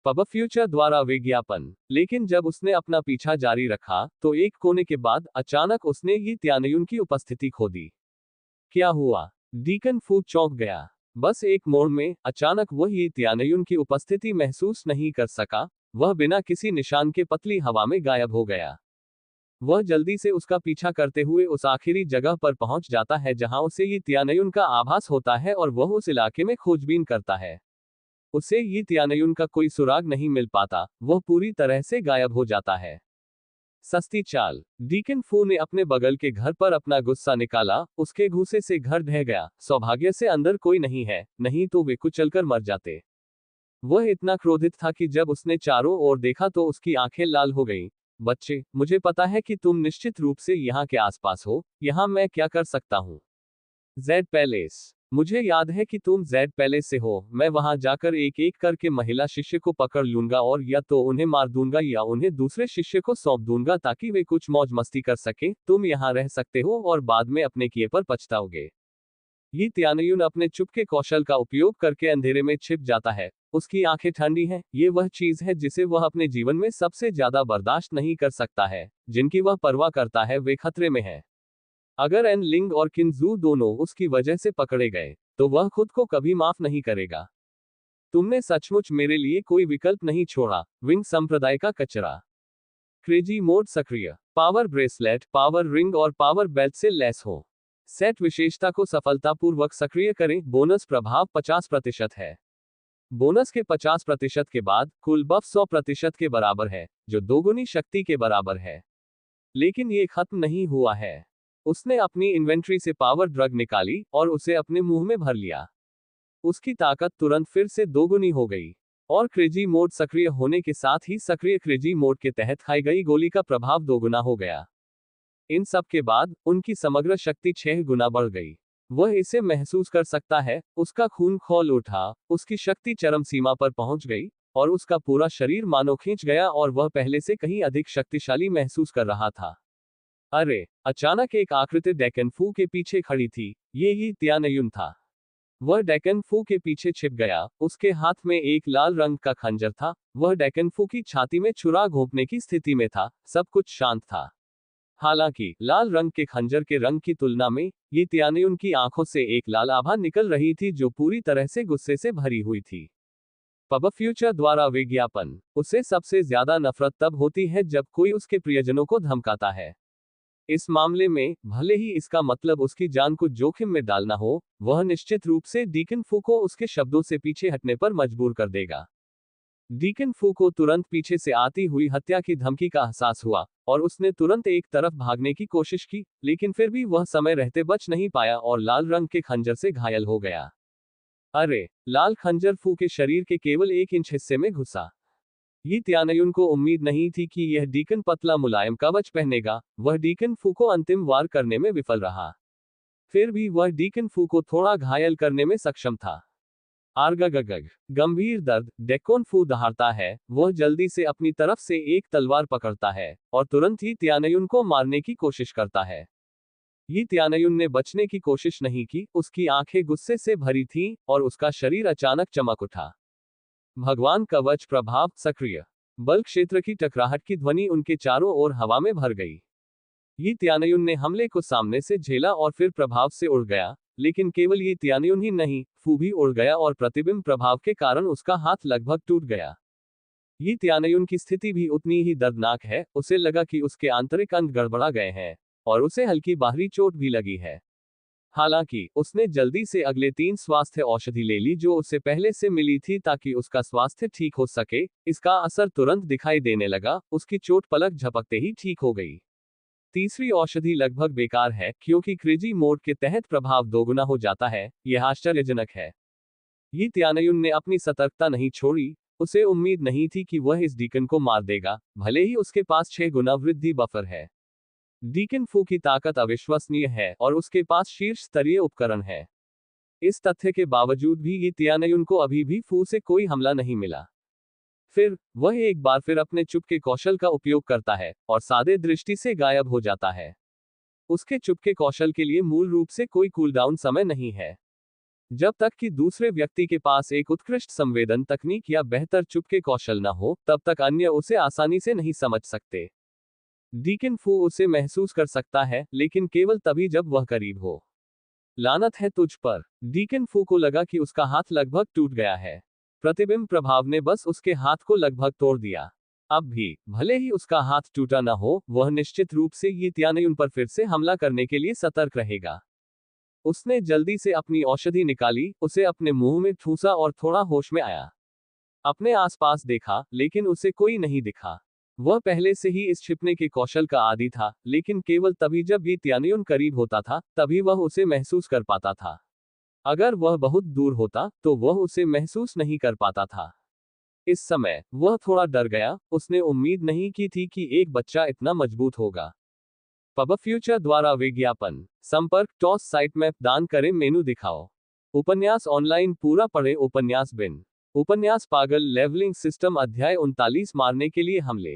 [SPEAKER 1] पब फ्यूचर द्वारा विज्ञापन। लेकिन जब उसने अपना पीछा जारी रखा, तो एक कोने के बाद अचानक उसने यी तियानयुन की उपस्थिति खो दी। क्या हुआ? डीकन फू चौंक गया। बस एक मोड़ में, अचानक वह यी तियानयुन की उपस्थिति महसूस नहीं कर सका। वह बिना किसी निशान के पतली हवा में गायब हो गया। वह जल्दी से उसका पीछा करते हुए उस आखिरी जगह पर पहुंच जाता है जहां उसे यी तियानयुन का आभास होता है, और वह उस इलाके में खोजबीन करता है। उसे यी तियानयुन का कोई सुराग नहीं मिल पाता, वह पूरी तरह से गायब हो जाता है। सस्ती चाल। डीकन फू ने अपने बगल के घर पर अपना गुस्सा निकाला। उसके घूसे से घर ढह गया। सौभाग्य से अंदर कोई नहीं है, नहीं तो वे कुचलकर मर जाते। वह इतना क्रोधित था कि जब उसने चारों ओर देखा तो उसकी आंखें लाल हो गईं। बच्चे, मुझे पता है कि तुम निश्चित रूप से यहाँ के आसपास हो। यहाँ मैं क्या कर सकता हूँ? Z palace. मुझे याद है कि तुम जेड पैलेस से हो, मैं वहां जाकर एक एक करके महिला शिष्य को पकड़ लूंगा और या तो उन्हें मार दूंगा या उन्हें दूसरे शिष्य को सौंप दूंगा ताकि वे कुछ मौज मस्ती कर सकें। तुम यहाँ रह सकते हो और बाद में अपने किए पर पछताओगे। ये त्यानयुन अपने चुपके कौशल का उपयोग करके अंधेरे में छिप जाता है। उसकी आंखें ठंडी हैं, ये वह चीज है जिसे वह अपने जीवन में सबसे ज्यादा बर्दाश्त नहीं कर सकता है। जिनकी वह परवाह करता है वे खतरे में हैं। अगर एन लिंग और किनजू दोनों उसकी वजह से पकड़े गए, तो वह खुद को कभी माफ नहीं करेगा। तुमने सचमुच मेरे लिए कोई विकल्प नहीं छोड़ा, विंग संप्रदाय का कचरा। क्रेजी मोड सक्रिय। पावर ब्रेसलेट, पावर रिंग और पावर बेल्ट से लैस हो। सेट विशेषता को सफलतापूर्वक सक्रिय करें। बोनस प्रभाव 50% है। बोनस के 50% के बाद कुल बफ 100% के बराबर है, जो दोगुनी शक्ति के बराबर है। लेकिन ये खत्म नहीं हुआ है। उसने अपनी इन्वेंट्री से पावर ड्रग निकाली और उसे अपने मुंह में भर लिया। उसकी ताकत तुरंत फिर से दोगुनी हो गई। और क्रेजी मोड सक्रिय होने के साथ ही सक्रिय क्रेजी मोड के तहत खाई गई गोली का प्रभाव दोगुना हो गया। इन सब के बाद उनकी समग्र शक्ति 6 गुना बढ़ गई। वह इसे महसूस कर सकता है, उसका खून खौल उठा, उसकी शक्ति चरम सीमा पर पहुंच गई और उसका पूरा शरीर मानो खींच गया और वह पहले से कहीं अधिक शक्तिशाली महसूस कर रहा था। अरे! अचानक एक आकृति डेकन फू के पीछे खड़ी थी। ये ही त्यानयुन था। वह डेकन फू के पीछे छिप गया। उसके हाथ में एक लाल रंग का खंजर था। वह डेकन फू की छाती में छुरा घोंपने की स्थिति में था। सब कुछ शांत था। हालांकि लाल रंग के खंजर के रंग की तुलना में ये त्यानयुन की आंखों से एक लाल आभा निकल रही थी जो पूरी तरह से गुस्से से भरी हुई थी। पब फ्यूचर द्वारा विज्ञापन। उसे सबसे ज्यादा नफरत तब होती है जब कोई उसके प्रियजनों को धमकाता है। इस मामले में, भले ही इसका मतलब उसकी जान को जोखिम में डालना हो, वह निश्चित रूप से डीकन फू को उसके शब्दों से पीछे हटने पर मजबूर कर देगा। डीकन फू को तुरंत पीछे से आती हुई हत्या की धमकी का एहसास हुआ और उसने तुरंत एक तरफ भागने की कोशिश की, लेकिन फिर भी वह समय रहते बच नहीं पाया और लाल रंग के खंजर से घायल हो गया। अरे! लाल खंजर फू के शरीर के केवल 1 इंच हिस्से में घुसा। ये त्यानयुन को उम्मीद नहीं थी कि यह डीकन पतला मुलायम कवच पहनेगा। वह डीकन फू को अंतिम वार करने में विफल रहा। फिर भी वह डीकन फू को थोड़ा घायल करने में सक्षम था। आर्गगगग! गंभीर दर्द। डेकोन फू दहाड़ता है। वह जल्दी से अपनी तरफ से एक तलवार पकड़ता है और तुरंत ही त्यानयुन को मारने की कोशिश करता है। ये त्यानयुन ने बचने की कोशिश नहीं की। उसकी आंखें गुस्से से भरी थीं और उसका शरीर अचानक चमक उठा। भगवान कवच प्रभाव सक्रिय। बल क्षेत्र की टकराहट की ध्वनि उनके चारों ओर हवा में भर गई। ये त्यानयुन ने हमले को सामने से झेला और फिर प्रभाव से उड़ गया। लेकिन केवल ये त्यानयुन ही नहीं, फू भी उड़ गया और प्रतिबिंब प्रभाव के कारण उसका हाथ लगभग टूट गया। ये त्यानयुन की स्थिति भी उतनी ही दर्दनाक है। उसे लगा कि उसके आंतरिक अंग गड़बड़ा गए हैं और उसे हल्की बाहरी चोट भी लगी है। हालांकि उसने जल्दी से अगले 3 स्वास्थ्य औषधि ले ली जो उसे पहले से मिली थी ताकि उसका स्वास्थ्य ठीक हो सके। इसका असर तुरंत दिखाई देने लगा। उसकी चोट पलक झपकते ही ठीक हो गई। तीसरी औषधि लगभग बेकार है क्योंकि क्रेजी मोड के तहत प्रभाव दोगुना हो जाता है। यह आश्चर्यजनक है। ये त्यानयुन ने अपनी सतर्कता नहीं छोड़ी। उसे उम्मीद नहीं थी कि वह इस डीकन को मार देगा, भले ही उसके पास 6 गुना वृद्धि बफर है। डीकन फू की ताकत अविश्वसनीय है और उसके पास शीर्ष स्तरीय उपकरण है। इस तथ्य के बावजूद भी ये त्यानयुन को अभी भी फू से कोई हमला नहीं मिला। फिर वह एक बार फिर अपने चुपके कौशल का उपयोग करता है और सादे दृष्टि से गायब हो जाता है। उसके चुपके कौशल के लिए मूल रूप से कोई कूलडाउन समय नहीं है। जब तक कि दूसरे व्यक्ति के पास एक उत्कृष्ट संवेदन तकनीक या बेहतर चुपके कौशल न हो, तब तक अन्य उसे आसानी से नहीं समझ सकते। डीकन फू उसे महसूस कर सकता है, लेकिन केवल तभी जब वह करीब हो। लानत है तुझ पर। डीकन फू को लगा कि उसका हाथ लगभग टूट गया है। प्रतिबिंब प्रभाव ने बस उसके हाथ को लगभग तोड़ दिया। अब भी, भले ही उसका हाथ टूटा न हो, वह निश्चित रूप से ये त्यानयुन पर फिर से हमला करने के लिए सतर्क रहेगा। उसने जल्दी से अपनी औषधि निकाली, उसे अपने मुंह में ठूंसा और थोड़ा होश में आया। अपने आसपास देखा, लेकिन उसे कोई नहीं दिखा। वह पहले से ही इस छिपने के कौशल का आदी था, लेकिन केवल तभी जब ये त्यानयुन करीब होता था, तभी वह उसे महसूस कर पाता था। अगर वह बहुत दूर होता, तो वह उसे महसूस नहीं कर पाता था। इस समय, वह थोड़ा डर गया। उसने उम्मीद नहीं की थी कि एक बच्चा इतना मजबूत होगा। पब फ्यूचर द्वारा विज्ञापन। संपर्क टॉस साइट मैप दान करें मेनू दिखाओ। उपन्यास ऑनलाइन पूरा पढ़े उपन्यास बिन। उपन्यास पागल लेवलिंग सिस्टम अध्याय 39 मारने के लिए हमले।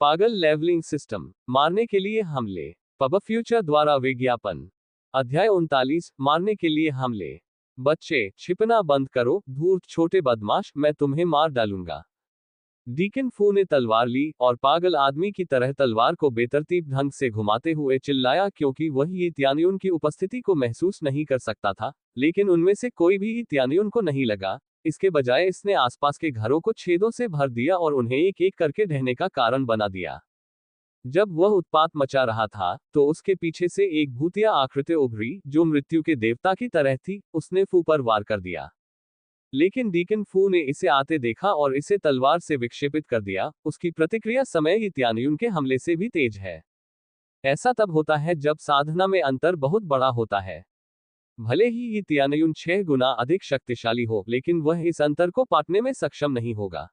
[SPEAKER 1] पागल लेवलिंग सिस्टम मारने के लिए हमले। पब फ्यूचर द्वारा विज्ञापन। अध्याय 39 मारने के लिए हमले। बच्चे छिपना बंद करो, धूर्त छोटे बदमाश, मैं तुम्हें मार डालूंगा। डीकन फू ने तलवार ली और पागल आदमी की तरह तलवार को बेतरतीब ढंग से घुमाते हुए चिल्लाया, क्योंकि वह ये त्यानियुन की उपस्थिति को महसूस नहीं कर सकता था। लेकिन उनमें से कोई भी ये त्यानियुन को नहीं लगा। इसके बजाय इसने आसपास के घरों को छेदों से भर दिया और उन्हें एक एक करके ढहने का कारण बना दिया। जब वह उत्पात मचा रहा था तो उसके पीछे से एक भूतिया आकृति उभरी जो मृत्यु के देवता की तरह थी। उसने फू पर वार कर दिया, लेकिन डीकन फू ने इसे आते देखा और इसे तलवार से विक्षेपित कर दिया। उसकी प्रतिक्रिया समय ही त्यानियुन के हमले से भी तेज है। ऐसा तब होता है जब साधना में अंतर बहुत बड़ा होता है। भले ही ये त्यानियुन 6 गुना अधिक शक्तिशाली हो, लेकिन वह इस अंतर को पाटने में सक्षम नहीं होगा।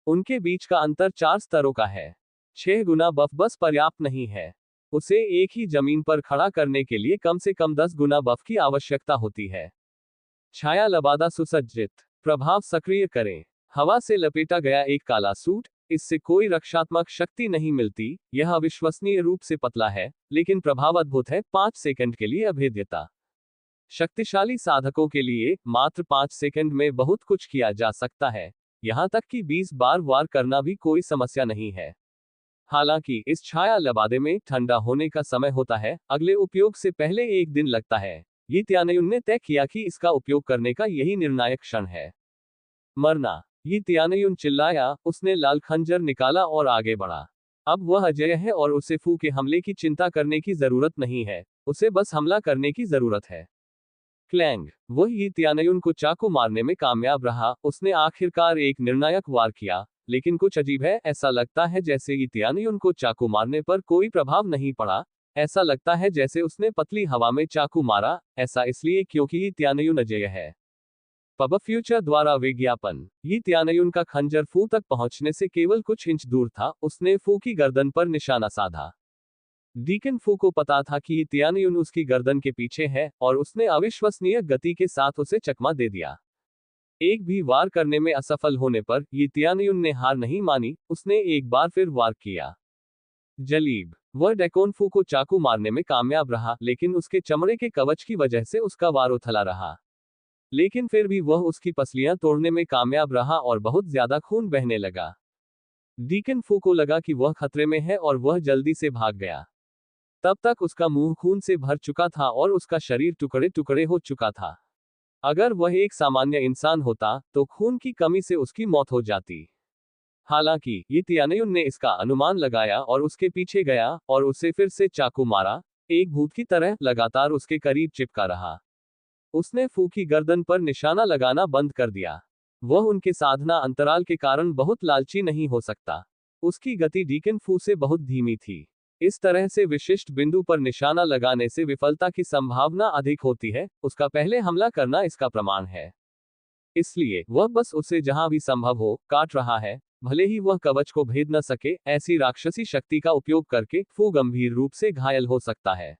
[SPEAKER 1] उनके बीच का अंतर 4 स्तरों का है। 6 गुना बफ बस पर्याप्त नहीं है। उसे एक ही जमीन पर खड़ा करने के लिए कम से कम 10 गुना बफ की आवश्यकता होती है। छाया लबादा सुसज्जित। प्रभाव सक्रिय करें। हवा से लपेटा गया एक काला सूट। इससे कोई रक्षात्मक शक्ति नहीं मिलती। यह अविश्वसनीय रूप से पतला है, लेकिन प्रभाव अद्भुत है। 5 सेकंड के लिए अभेद्यता। शक्तिशाली साधकों के लिए मात्र 5 सेकंड में बहुत कुछ किया जा सकता है। यहां तक कि 20 बार वार करना भी कोई समस्या नहीं है। हालांकि इस छाया लबादे में ठंडा होने का समय होता है। अगले उपयोग से पहले 1 दिन लगता है। ये त्यानियुन ने तय किया कि इसका उपयोग करने का यही निर्णायक क्षण है। मरना। ये त्यानियुन चिल्लाया। उसने लाल खंजर निकाला और आगे बढ़ा। अब वह अजेय है और उसे फू के हमले की चिंता करने की जरूरत नहीं है। उसे बस हमला करने की जरूरत है। क्लैंग। वह ये त्यानियुन को चाकू मारने में कामयाब रहा। उसने आखिरकार एक निर्णायक वार किया, लेकिन कुछ अजीब है। ऐसा लगता है जैसे ये त्यानियुन को चाकू मारने पर कोई प्रभाव नहीं पड़ा। ऐसा लगता है जैसे उसने पतली हवा में चाकू मारा। ऐसा इसलिए क्योंकि ये त्यानियुन अजेय है। पब फ्यूचर द्वारा विज्ञापन। ये त्यानियुन का खंजर फू तक पहुंचने से केवल कुछ इंच दूर था। उसने फू की गर्दन पर निशाना साधा। डीकन फू को पता था कि ये त्यानियुन उसकी गर्दन के पीछे है और उसने अविश्वसनीय गति के साथ उसे चकमा दे दिया। एक भी वार करने में असफल होने पर ये त्यानियुन ने हार नहीं मानी। उसने एक बार फिर वार किया। जलीब। वह डेकोन फू को चाकू मारने में कामयाब रहा, लेकिन उसके चमड़े के कवच की वजह से उसका वार उथला रहा। लेकिन फिर भी वह उसकी पसलियां तोड़ने में कामयाब रहा और बहुत ज्यादा खून बहने लगा। डीकन फू को लगा कि वह खतरे में है और वह जल्दी से भाग गया। तब तक उसका मुंह खून से भर चुका था और उसका शरीर टुकड़े टुकड़े हो चुका था। अगर वह एक सामान्य इंसान होता तो खून की कमी से उसकी मौत हो जाती। हालांकि ये त्यानियुन ने इसका अनुमान लगाया और उसके पीछे गया और उसे फिर से चाकू मारा। एक भूत की तरह लगातार उसके करीब चिपका रहा। उसने फू की गर्दन पर निशाना लगाना बंद कर दिया। वह उनके साधना अंतराल के कारण बहुत लालची नहीं हो सकता। उसकी गति डीकन फू से बहुत धीमी थी। इस तरह से विशिष्ट बिंदु पर निशाना लगाने से विफलता की संभावना अधिक होती है। उसका पहले हमला करना इसका प्रमाण है। इसलिए वह बस उसे जहां भी संभव हो काट रहा है, भले ही वह कवच को भेद न सके। ऐसी राक्षसी शक्ति का उपयोग करके फू गंभीर रूप से घायल हो सकता है।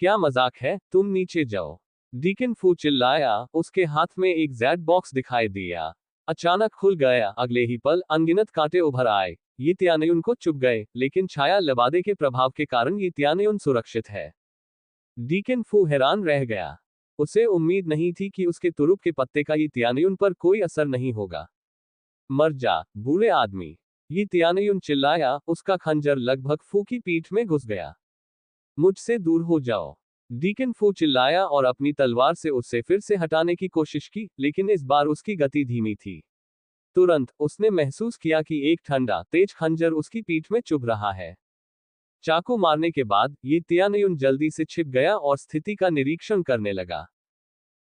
[SPEAKER 1] क्या मजाक है, तुम नीचे जाओ। डीकन फू चिल्लाया। उसके हाथ में एक जेड बॉक्स दिखाई दिया। अचानक खुल गया। अगले ही पल अनगिनत कांटे उभर आए। ये त्यानियुन को चुभ गए, लेकिन छाया लबादे के प्रभाव के कारण ये त्यानियुन सुरक्षित है। डीकन फू हैरान रह गया। उसे उम्मीद नहीं थी कि उसके तुरुप के पत्ते का ये त्यानियुन पर कोई असर नहीं होगा। मर जा, बूढ़े आदमी। ये त्यानियुन चिल्लाया। उसका खंजर लगभग फू की पीठ में घुस गया। मुझसे दूर हो जाओ। डीकन फू चिल्लाया और अपनी तलवार से उससे फिर से हटाने की कोशिश की, लेकिन इस बार उसकी गति धीमी थी। तुरंत उसने महसूस किया कि एक ठंडा तेज खंजर उसकी पीठ में चुभ रहा है। चाकू मारने के बाद ये त्यानियुन जल्दी से छिप गया और स्थिति का निरीक्षण करने लगा।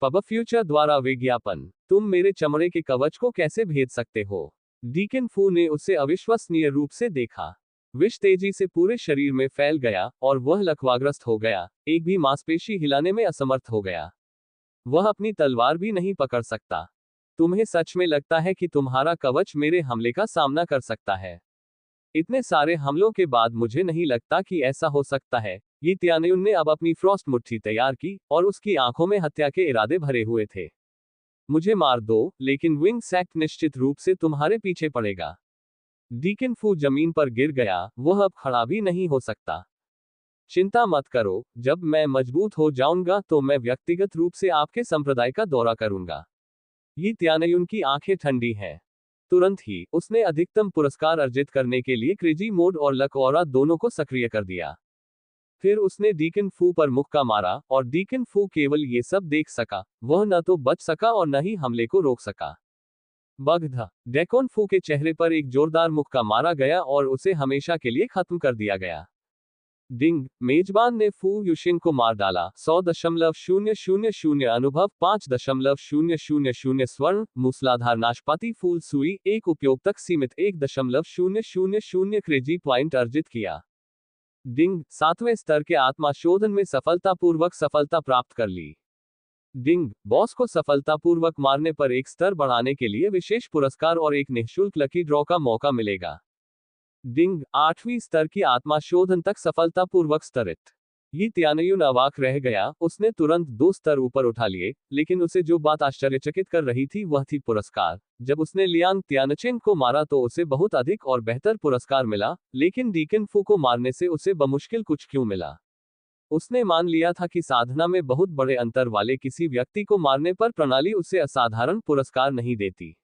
[SPEAKER 1] पब फ्यूचर द्वारा विज्ञापन। तुम मेरे चमड़े के कवच को कैसे भेद सकते हो? डीकन फू ने उसे अविश्वसनीय रूप से देखा। विष तेजी से पूरे शरीर में फैल गया और वह लकवाग्रस्त हो गया। एक भी मांसपेशी हिलाने में असमर्थ हो गया। वह अपनी तलवार भी नहीं पकड़ सकता। तुम्हें सच में लगता है कि तुम्हारा कवच मेरे हमले का सामना कर सकता है? इतने सारे हमलों के बाद मुझे नहीं लगता कि ऐसा हो सकता है। ये त्यानयुन ने अब अपनी फ्रॉस्ट मुट्ठी तैयार की और उसकी आंखों में हत्या के इरादे भरे हुए थे। मुझे मार दो, लेकिन विंग सैक्ट निश्चित रूप से तुम्हारे पीछे पड़ेगा। डीकन फू जमीन पर गिर गया, वह अब खड़ा भी नहीं हो सकता। चिंता मत करो, जब मैं मजबूत हो जाऊंगा तो मैं व्यक्तिगत रूप से आपके संप्रदाय का दौरा करूंगा। ये त्यानयुन की आंखें ठंडी हैं। तुरंत ही उसने अधिकतम पुरस्कार अर्जित करने के लिए क्रेजी मोड और लक ऑरा दोनों को सक्रिय कर दिया। फिर उसने डीकन फू पर मुक्का मारा और डीकन फू केवल ये सब देख सका, वह न तो बच सका और न ही हमले को रोक सका। बगधा डेकोन फू के चेहरे पर एक जोरदार मुक्का मारा गया और उसे हमेशा के लिए खत्म कर दिया गया। डिंग, मेजबान ने फू युशिन को मार डाला। 100.000 अनुभव 5.000 स्वर्ण मूसलाधार नाशपाती फूल सुई एक उपयोग तक सीमित 1.000 क्रेजी पॉइंट अर्जित किया। डिंग, 7वें स्तर के आत्मा शोधन में सफलतापूर्वक सफलता प्राप्त कर ली। डिंग, बॉस को सफलतापूर्वक मारने पर एक स्तर बढ़ाने के लिए विशेष पुरस्कार और एक निःशुल्क लकी ड्रॉ का मौका मिलेगा। डिंग, 8वीं स्तर की आत्मा शोधन तक सफलतापूर्वक स्तरित। ये त्यानयुन अवाक रह गया, उसने तुरंत 2 स्तर ऊपर उठा लिए, लेकिन उसे जो बात आश्चर्यचकित कर रही थी वह थी पुरस्कार। जब उसने लियांग त्यानचेन को मारा तो उसे बहुत अधिक और बेहतर पुरस्कार मिला, लेकिन डीकन फू को मारने से उसे बमुश्किल कुछ क्यों मिला। उसने मान लिया था कि साधना में बहुत बड़े अंतर वाले किसी व्यक्ति को मारने पर प्रणाली उसे असाधारण पुरस्कार नहीं देती।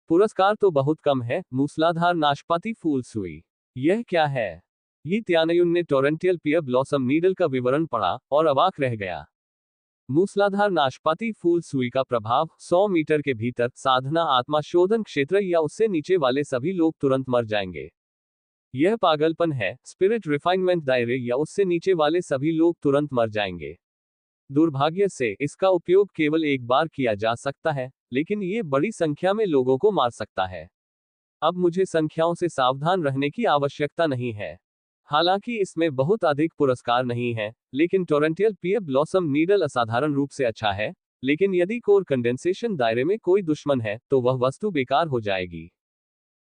[SPEAKER 1] पुरस्कार तो बहुत कम है। मूसलाधार नाशपाती फूल सुई, यह क्या है? ये त्यानयुन ने टोरेंटियल पियर ब्लॉसम नीडल का विवरण पढ़ा और अवाक रह गया। मूसलाधार नाशपाती फूल सुई का प्रभाव 100 मीटर के भीतर साधना आत्मा शोधन क्षेत्र या उससे नीचे वाले सभी लोग तुरंत मर जाएंगे। यह पागलपन है। स्पिरिट रिफाइनमेंट दायरे या उससे नीचे वाले सभी लोग तुरंत मर जाएंगे। दुर्भाग्य से इसका उपयोग केवल एक बार किया जा सकता है, लेकिन ये बड़ी संख्या में लोगों को मार सकता है। अब मुझे संख्याओं से सावधान रहने की आवश्यकता नहीं है। हालांकि इसमें बहुत अधिक पुरस्कार नहीं है, लेकिन टोरेंटियल पियर ब्लॉसम नीडल असाधारण रूप से अच्छा है। लेकिन यदि कोर कंडेंसेशन दायरे में कोई दुश्मन है, तो वह वस्तु बेकार हो जाएगी।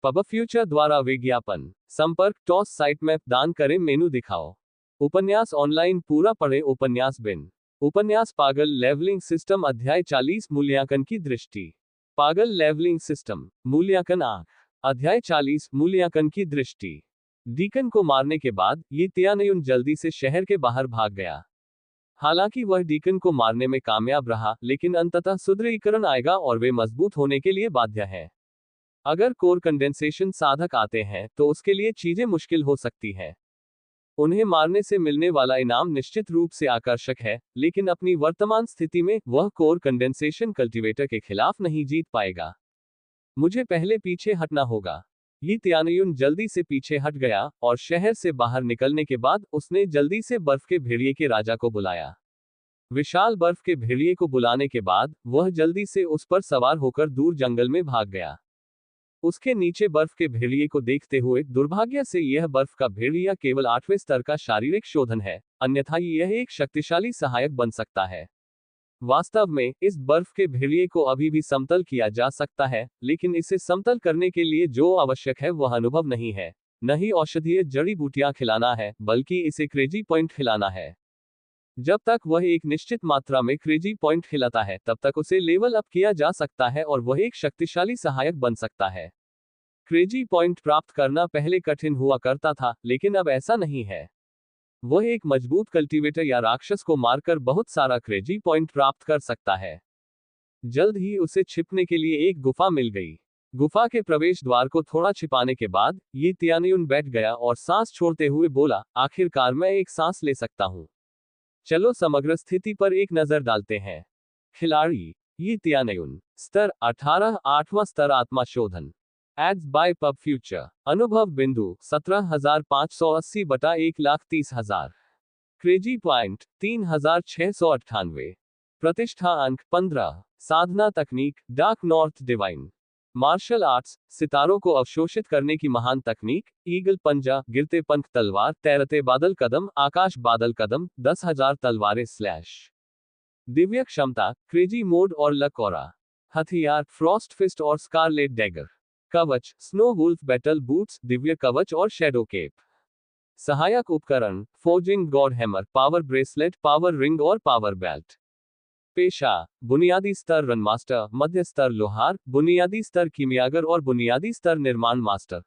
[SPEAKER 1] पब फ्यूचर द्वारा विज्ञापन संपर्क टॉस साइट मैप दान करें मेनू दिखाओ। उपन्यास ऑनलाइन पूरा पढ़े। उपन्यास बिन उपन्यास पागल लेवलिंग सिस्टम अध्याय 40 मूल्यांकन की दृष्टि। पागल लेवलिंग सिस्टम मूल्यांकन आंख। अध्याय 40 मूल्यांकन की दृष्टि। डीकन को मारने के बाद ये त्यानयुन जल्दी से शहर के बाहर भाग गया। हालांकि वह डीकन को मारने में कामयाब रहा, लेकिन अंततः सुदृढ़ीकरण आएगा और वे मजबूत होने के लिए बाध्य हैं। अगर कोर कंडेंसेशन साधक आते हैं तो उसके लिए चीजें मुश्किल हो सकती हैं। उन्हें मारने से मिलने वाला इनाम निश्चित रूप से आकर्षक है, लेकिन अपनी वर्तमान स्थिति में वह कोर कंडेंसेशन कल्टीवेटर के खिलाफ नहीं जीत पाएगा। मुझे पहले पीछे हटना होगा। ये त्यानयुन जल्दी से पीछे हट गया और शहर से बाहर निकलने के बाद उसने जल्दी से बर्फ के भेड़िए के राजा को बुलाया। विशाल बर्फ के भेड़िए को बुलाने के बाद वह जल्दी से उस पर सवार होकर दूर जंगल में भाग गया। उसके नीचे बर्फ के भेड़िए को देखते हुए, दुर्भाग्य से यह बर्फ का भेड़िया केवल 8वें स्तर का शारीरिक शोधन है, अन्यथा यह एक शक्तिशाली सहायक बन सकता है। वास्तव में इस बर्फ के भेड़िए को अभी भी समतल किया जा सकता है, लेकिन इसे समतल करने के लिए जो आवश्यक है वह अनुभव नहीं है, न ही औषधीय जड़ी बूटियां खिलाना है, बल्कि इसे क्रेजी पॉइंट खिलाना है। जब तक वह एक निश्चित मात्रा में क्रेजी पॉइंट खिलाता है, तब तक उसे लेवल अप किया जा सकता है और वह एक शक्तिशाली सहायक बन सकता है। क्रेजी पॉइंट प्राप्त करना पहले कठिन हुआ करता था, लेकिन अब ऐसा नहीं है। वह एक मजबूत कल्टीवेटर या राक्षस को मारकर बहुत सारा क्रेजी पॉइंट प्राप्त कर सकता है। जल्द ही उसे छिपने के लिए एक गुफा मिल गई। गुफा के प्रवेश द्वार को थोड़ा छिपाने के बाद ये त्यानयुन बैठ गया और सांस छोड़ते हुए बोला, आखिरकार मैं एक सांस ले सकता हूं। चलो समग्र स्थिति पर एक नजर डालते हैं। खिलाड़ी ये त्यानयुन स्तर 18 8वां स्तर आत्मा शोधन। Ads by pub future. अनुभव बिंदु 17,580 बटा 1,30,000। Crazy point 3,698। प्रतिष्ठा अंक 15। साधना तकनीक dark north divine. Martial arts सितारों को अवशोषित करने की महान तकनीक। ईगल पंजा, गिरते पंख तलवार, तैरते बादल कदम, आकाश बादल कदम, 10,000 तलवारें स्लैश। दिव्य क्षमता क्रेजी मोड और लकौरा। हथियार फ्रॉस्ट फिस्ट और स्कारलेट डैगर। कवच snow wolf battle boots, Divya कवच और शैडो केप। सहायक उपकरण, forging God hammer, power bracelet, power ring और पावर बेल्ट। पेशा, बुनियादी स्तर रन मास्टर, मध्य स्तर लोहार, बुनियादी स्तर कीमियागर और बुनियादी स्तर निर्माण मास्टर।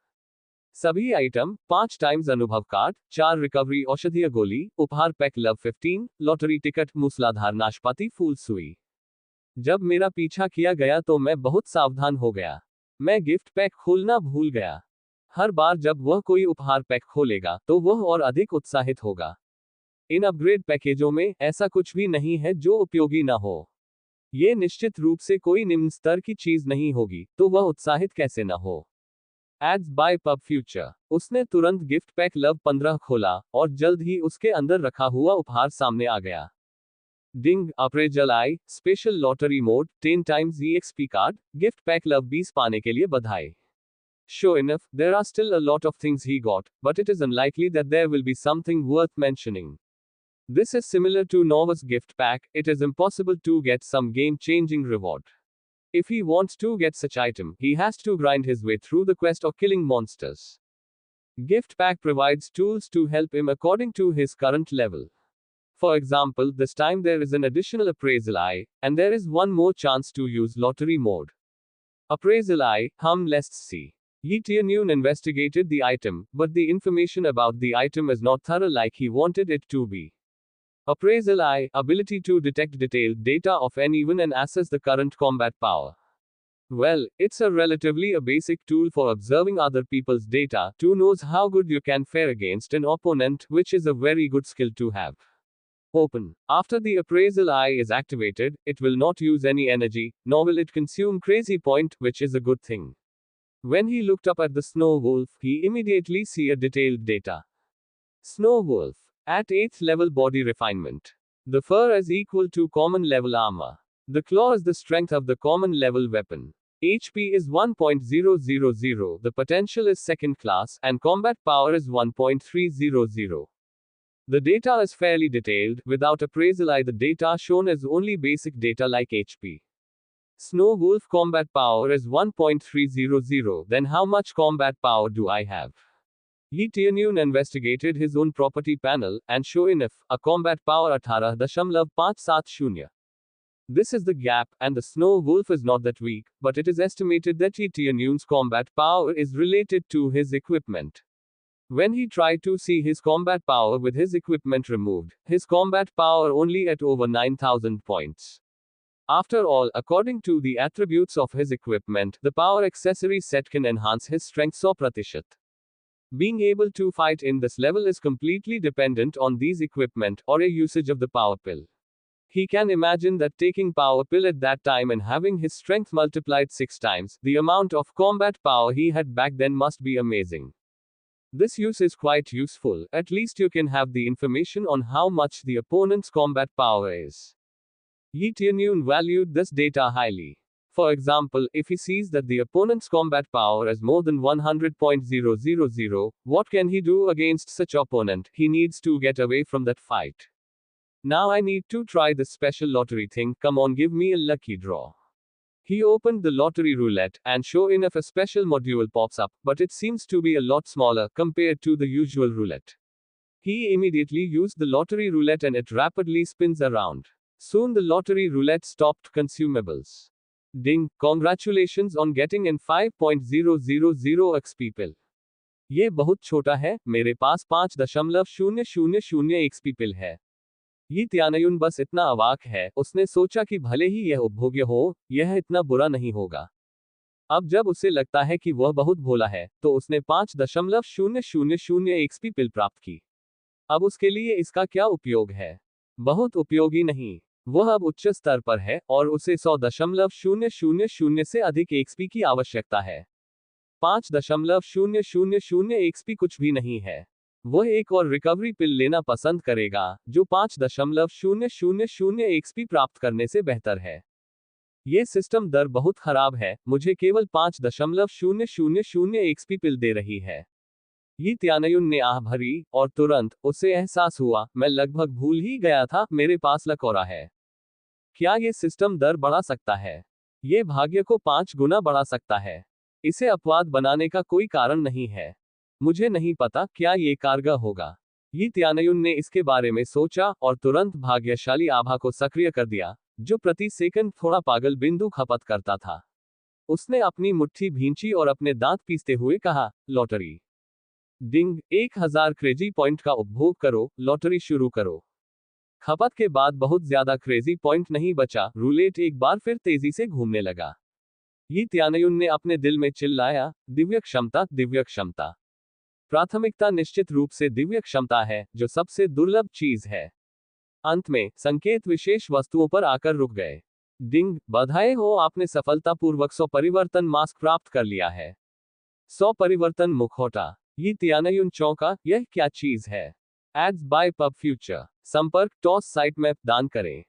[SPEAKER 1] सभी आइटम 5 टाइम्स अनुभव कार्ड, 4 रिकवरी औषधीय गोली, उपहार पैक लव 15, लॉटरी टिकट, मूसलाधार नाशपाती फूल सुई। जब मेरा पीछा किया गया तो मैं बहुत सावधान हो गया। मैं गिफ्ट पैक खोलना भूल गया। हर बार जब वह कोई उपहार पैक खोलेगा तो वह और अधिक उत्साहित होगा। इन अपग्रेड पैकेजों में ऐसा कुछ भी नहीं है जो उपयोगी ना हो। ये निश्चित रूप से कोई निम्न स्तर की चीज नहीं होगी, तो वह उत्साहित कैसे ना हो। Ads by pub future. उसने तुरंत गिफ्ट पैक लव 15 खोला और जल्द ही उसके अंदर रखा हुआ उपहार सामने आ गया। Ding, appraisal eye, special lottery mode, 10 times EXP card, gift pack love 20 पाने के लिए बधाई। Sure enough, there are still a lot of things he got, but it is unlikely that there will be something worth mentioning. This is similar to Nova's gift pack, it is impossible to get some game-changing reward. If he wants to get such item, he has to grind his way through the quest of killing monsters. Gift pack provides tools to help him according to his current level. For example, this time there is an additional appraisal eye, and there is one more chance to use lottery mode. Appraisal eye, let's see. Yi Tianyun investigated the item, but the information about the item is not thorough like he wanted it to be. Appraisal Eye, ability to detect detailed data of anyone and assess the current combat power. Well, it's a relatively a basic tool for observing other people's data, to knows how good you can fare against an opponent, which is a very good skill to have. Open. After the appraisal eye is activated, it will not use any energy, nor will it consume crazy point, which is a good thing. When he looked up at the snow wolf, he immediately see a detailed data. Snow wolf. At 8th level body refinement. The fur is equal to common level armor. The claw is the strength of the common level weapon. HP is 1.000, the potential is second class, and combat power is 1.300. The data is fairly detailed, without appraisal eye the data shown is only basic data like HP. Snow Wolf combat power is 1.300, then how much combat power do I have? Yi Tianyun investigated his own property panel, and sure enough, a combat power 18.570. This is the gap, and the Snow Wolf is not that weak, but it is estimated that Yi Tianyun's combat power is related to his equipment. When he tried to see his combat power with his equipment removed, his combat power only at over 9,000 points. After all, according to the attributes of his equipment, the power accessory set can enhance his strength 100%. Being able to fight in this level is completely dependent on these equipment or a usage of the power pill. He can imagine that taking power pill at that time and having his strength multiplied 6 times, the amount of combat power he had back then must be amazing. This use is quite useful, at least you can have the information on how much the opponent's combat power is. Yi Tianyun valued this data highly. For example, if he sees that the opponent's combat power is more than 100.000, what can he do against such opponent? He needs to get away from that fight. Now I need to try this special lottery thing, come on, give me a lucky draw. He opened the lottery roulette, and sure enough a special module pops up, but it seems to be a lot smaller compared to the usual roulette. He immediately used the lottery roulette and it rapidly spins around. Soon the lottery roulette stopped consumables. Ding, congratulations on getting in 5.000 XP pill. ये बहुत छोटा है, मेरे पास 5.000 XP pill है. Yi Tianyun बस इतना अवाक है, उसने सोचा कि भले ही यह उपभोग्य हो, यह इतना बुरा नहीं होगा. अब जब उसे लगता है कि वह बहुत भोला है, तो उसने 5.000 XP पिल प्राप्त की. अब उसके लिए इसका क्या उपयोग है? बहुत उपयोगी नहीं. वह अब उच्च स्तर पर है, और उसे 100.000 से अधिक XP की आवश्यकता है. 5.000 XP कुछ भी नहीं है. वह एक और रिकवरी पिल लेना पसंद करेगा, जो 5.000 XP प्राप्त करने से बेहतर है. ये सिस्टम दर बहुत खराब है, मुझे केवल 5.000 XP पिल दे रही है. Yi Tianyun ने आह भरी, और तुरंत, उसे एहसास हुआ, मैं लगभग भूल ही गया था, मेरे पास लकोरा है. क्या ये सिस्टम दर बढ़ा सकता है? ये भाग्य को 5 गुना बढ़ा सकता है. इसे अपवाद बनाने का कोई कारण नहीं है. मुझे नहीं पता क्या ये कारगर होगा। यी त्यानयुन ने इसके बारे में सोचा और तुरंत भाग्यशाली आभा को सक्रिय कर दिया, जो प्रति सेकंड थोड़ा पागल बिंदु खपत करता था। उसने अपनी मुट्ठी भींची और अपने दांत पीसते हुए कहा, लॉटरी। डिंग, 1000 क्रेजी पॉइंट का उपभोग करो, लॉटरी शुरू करो। खपत के बाद बहुत ज्यादा क्रेजी पॉइंट नहीं बचा, रूलेट एक बार फिर तेजी से घूमने लगा। यी त्यानयुन ने अपने दिल में चिल्लाया, दिव्य क्षमता, दिव्य क्षमता। प्राथमिकता निश्चित रूप से दिव्य क्षमता है, जो सबसे दुर्लभ चीज है। अंत में, संकेत विशेष वस्तुओं पर आकर रुक गए। डिंग, बधाई हो, आपने सफलतापूर्वक 100 परिवर्तन मास्क प्राप्त कर लिया है। 100 परिवर्तन मुखौटा। यी त्यानयुन चौंका, यह क्या चीज है? Ads by pub future. संपर्क टॉस साइट मैप दान करें।